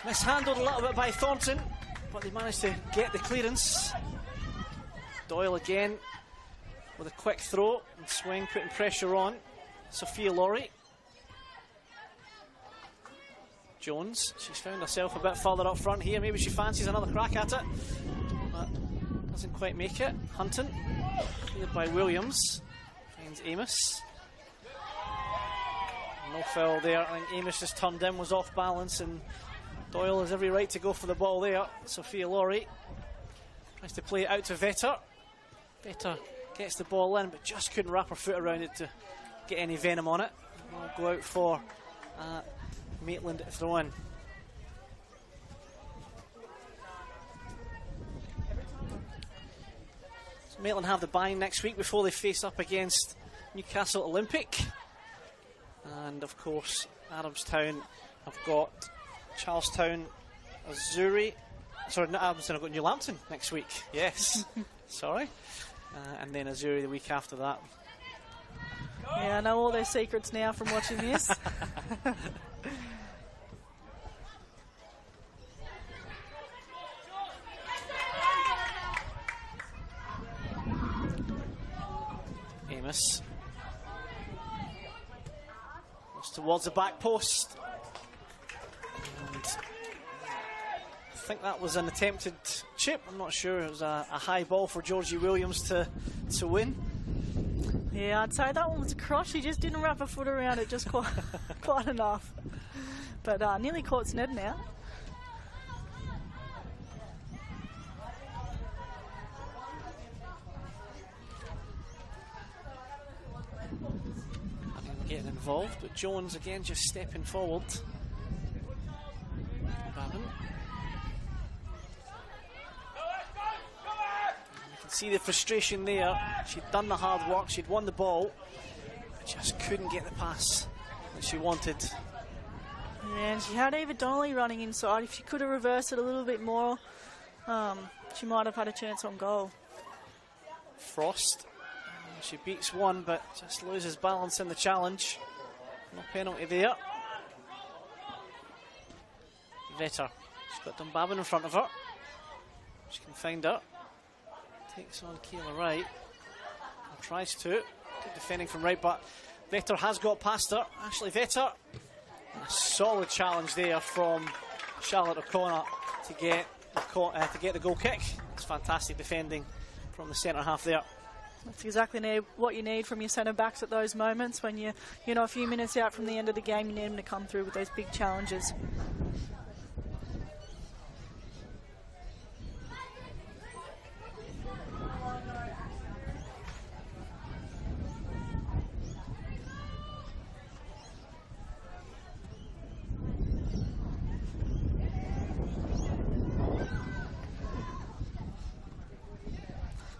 mishandled a little bit by Thornton, but they managed to get the clearance. Doyle again with a quick throw and swing, putting pressure on. Sophia Laurie. Jones, she's found herself a bit further up front here. Maybe she fancies another crack at it, but doesn't quite make it. Hunton, cleared by Williams, finds Amos. No foul there. I think Amos just turned in, was off balance, and Doyle has every right to go for the ball there. Sophia Laurie tries to play it out to Vetter. Vetter gets the ball in, but just couldn't wrap her foot around it to get any venom on it. We'll go out for Maitland throw in. So Maitland have the bye next week before they face up against Newcastle Olympic. And of course, Adamstown have got Charlestown, Azuri. Sorry, not Adamstown, have got New Lambton next week. Yes, sorry. And then Azuri the week after that. Yeah, I know all their secrets now from watching this. Amos goes towards the back post. And I think that was an attempted chip. I'm not sure. It was a high ball for Georgie Williams to win. Yeah, I'd say that one was a cross. She just didn't wrap her foot around it just quite enough. But nearly caught Snedden out. getting involved, but Jones again just stepping forward. Babin. You can see the frustration there. She'd done the hard work, she'd won the ball, but just couldn't get the pass that she wanted. Yeah, and she had Eva Donnelly running inside. If she could have reversed it a little bit more, she might have had a chance on goal. Frost. She beats one, but just loses balance in the challenge. No penalty there. Vetter. She's got Dunbabin in front of her. She can find her. Takes on Kayla Wright. Or tries to. Good defending from Wright, but Vetter has got past her. Ashley Vetter. And a solid challenge there from Charlotte O'Connor to get the goal kick. It's fantastic defending from the centre half there. That's exactly what you need from your centre backs at those moments when you're a few minutes out from the end of the game. You need them to come through with those big challenges.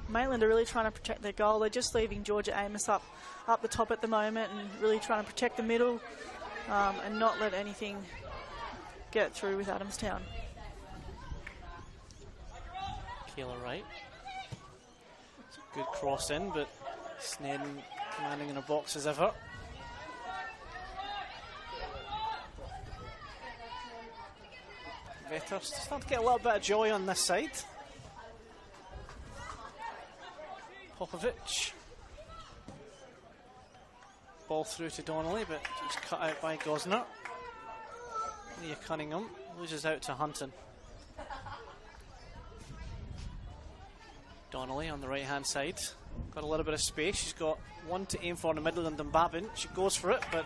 Maitland are really trying to protect their goal. They're just leaving Georgia Amos up the top at the moment and really trying to protect the middle and not let anything get through with Adamstown. Kayla Wright. It's a good cross in, but Snedden commanding in her box as ever. Vetter starting to get a little bit of joy on this side. Popovic. Ball through to Donnelly, but just cut out by Gosner. Leah Cunningham loses out to Hunton. Donnelly on the right hand side. Got a little bit of space. She's got one to aim for in the middle and Dunbabin. She goes for it, but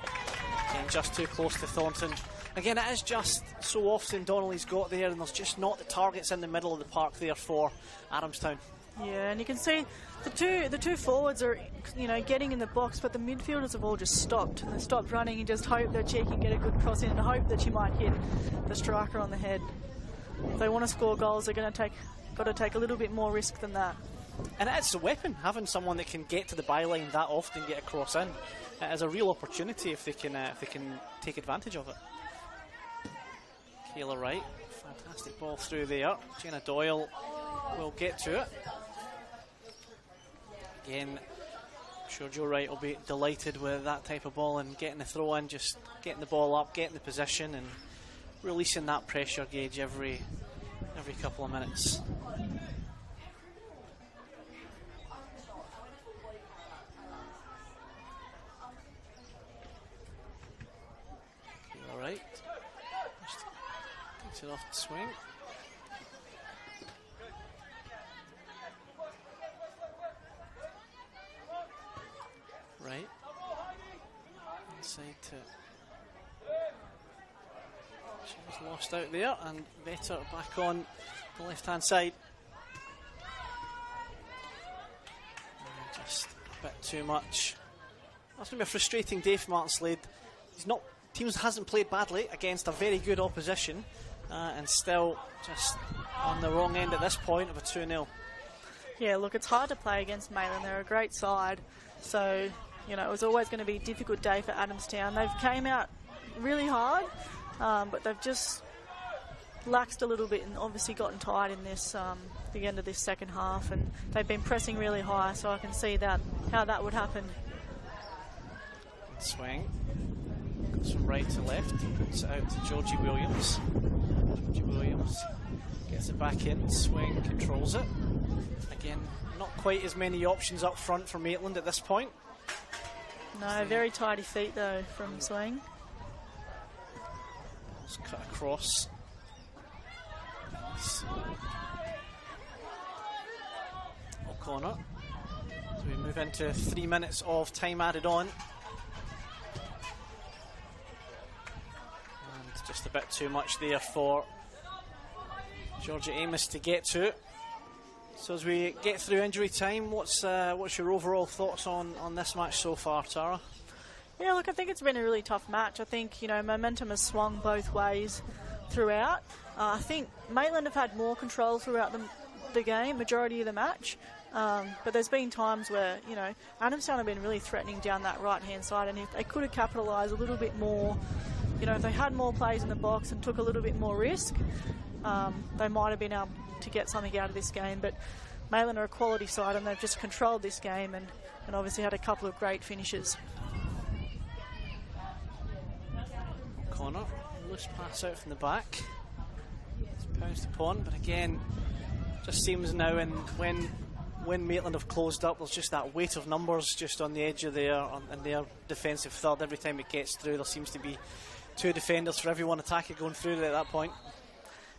again, just too close to Thornton. Again, it is just so often Donnelly's got there, and there's just not the targets in the middle of the park there for Adamstown. Yeah, and you can see the two forwards are, getting in the box, but the midfielders have all just stopped. And they stopped running and just hope that she can get a good cross in and hope that she might hit the striker on the head. If they want to score goals, they're got to take a little bit more risk than that. And it's a weapon, having someone that can get to the byline that often, get a cross in. It is a real opportunity if they can take advantage of it. Kayla Wright, fantastic ball through there. Jenna Doyle will get to it. Again, I'm sure Joe Wright will be delighted with that type of ball and getting the throw in, just getting the ball up, getting the position and releasing that pressure gauge every couple of minutes. All right, takes it off the swing. Right, inside to. She was lost out there, and Vetter back on the left-hand side. And just a bit too much. That's going to be a frustrating day for Martin Slade. Teams hasn't played badly against a very good opposition, and still just on the wrong end at this point of a 2-0. Yeah, look, it's hard to play against Maitland. They're a great side, so it was always going to be a difficult day for Adamstown. They've came out really hard, but they've just laxed a little bit and obviously gotten tired in this the end of this second half, and they've been pressing really high, so I can see how that would happen. Swing goes from right to left, puts it out to Georgie Williams. Georgie Williams gets it back in, swing, controls it. Again, not quite as many options up front for Maitland at this point. No, very tidy feet though from swing. Let's cut across. O'Connor. So we move into 3 minutes of time added on. And just a bit too much there for Georgia Amos to get to. So as we get through injury time, what's your overall thoughts on this match so far, Tara? Yeah, look, I think it's been a really tough match. I think, you know, momentum has swung both ways throughout. I think Maitland have had more control throughout the game, majority of the match. But there's been times where, you know, Adamstown have been really threatening down that right-hand side, and if they could have capitalised a little bit more, you know, if they had more plays in the box and took a little bit more risk, they might have been able to get something out of this game. But Maitland are a quality side, and they've just controlled this game and obviously had a couple of great finishes. Corner, loose pass out from the back. It's pounced upon, but again, just seems now when Maitland have closed up, there's just that weight of numbers just on the edge of their defensive third. Every time it gets through, there seems to be two defenders for every one attacker going through it at that point.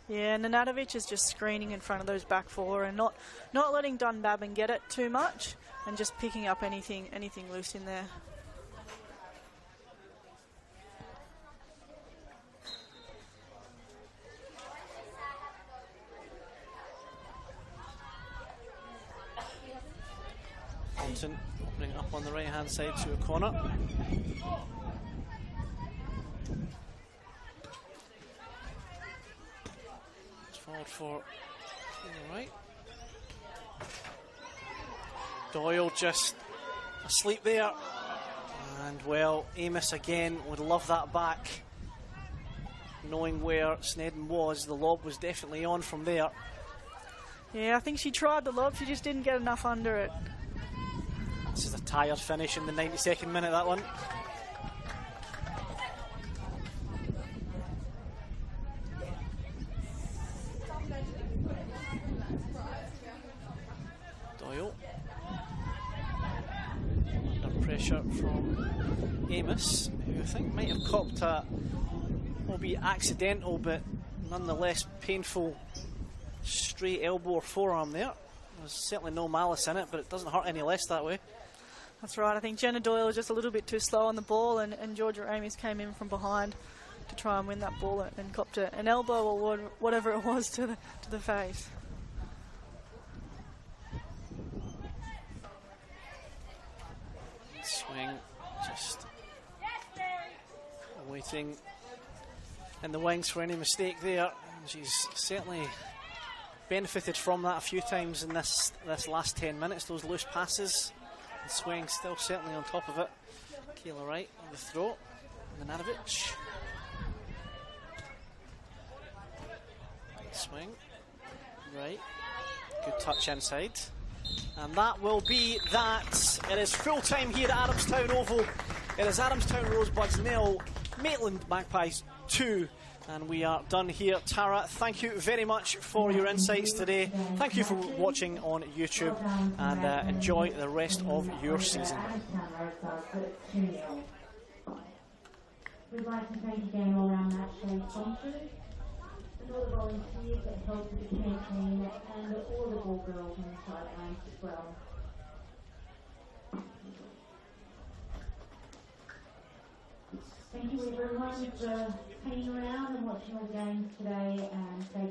Yeah, Nenadovich is just screening in front of those back four and not letting Dunbabin get it too much, and just picking up anything loose in there. Thompson opening up on the right hand side to a corner. It's forward for the right. Doyle just asleep there, and well, Amos again would love that back, knowing where Snedden was. The lob was definitely on from there. Yeah, I think she tried the lob, she just didn't get enough under it. This is a tired finish in the 92nd minute, that one. Doyle. Under pressure from Amos, who I think might have copped a, albeit accidental, but nonetheless painful straight elbow or forearm there. There's certainly no malice in it, but it doesn't hurt any less that way. That's right. I think Jenna Doyle was just a little bit too slow on the ball, and Georgia Amos came in from behind to try and win that ball and copped an elbow or whatever it was to the face. Swing, just waiting in the wings for any mistake there. And she's certainly benefited from that a few times in this last 10 minutes, those loose passes. The swing still certainly on top of it. Kayla Wright on the throw. Nenadovich. Swing. Right. Good touch inside. And that will be that. It is full time here at Adamstown Oval. It is Adamstown Rosebuds 0, Maitland Magpies 2. And we are done here. Tara, thank you very much for your insights today. Thank you for watching on YouTube, and enjoy the rest of your season. We'd like to thank again all our matchday sponsors, and all the volunteers that helped with the campaign, and all the ball girls on the sidelines as well. Thank you everyone for hanging around and watching all the games today, and stay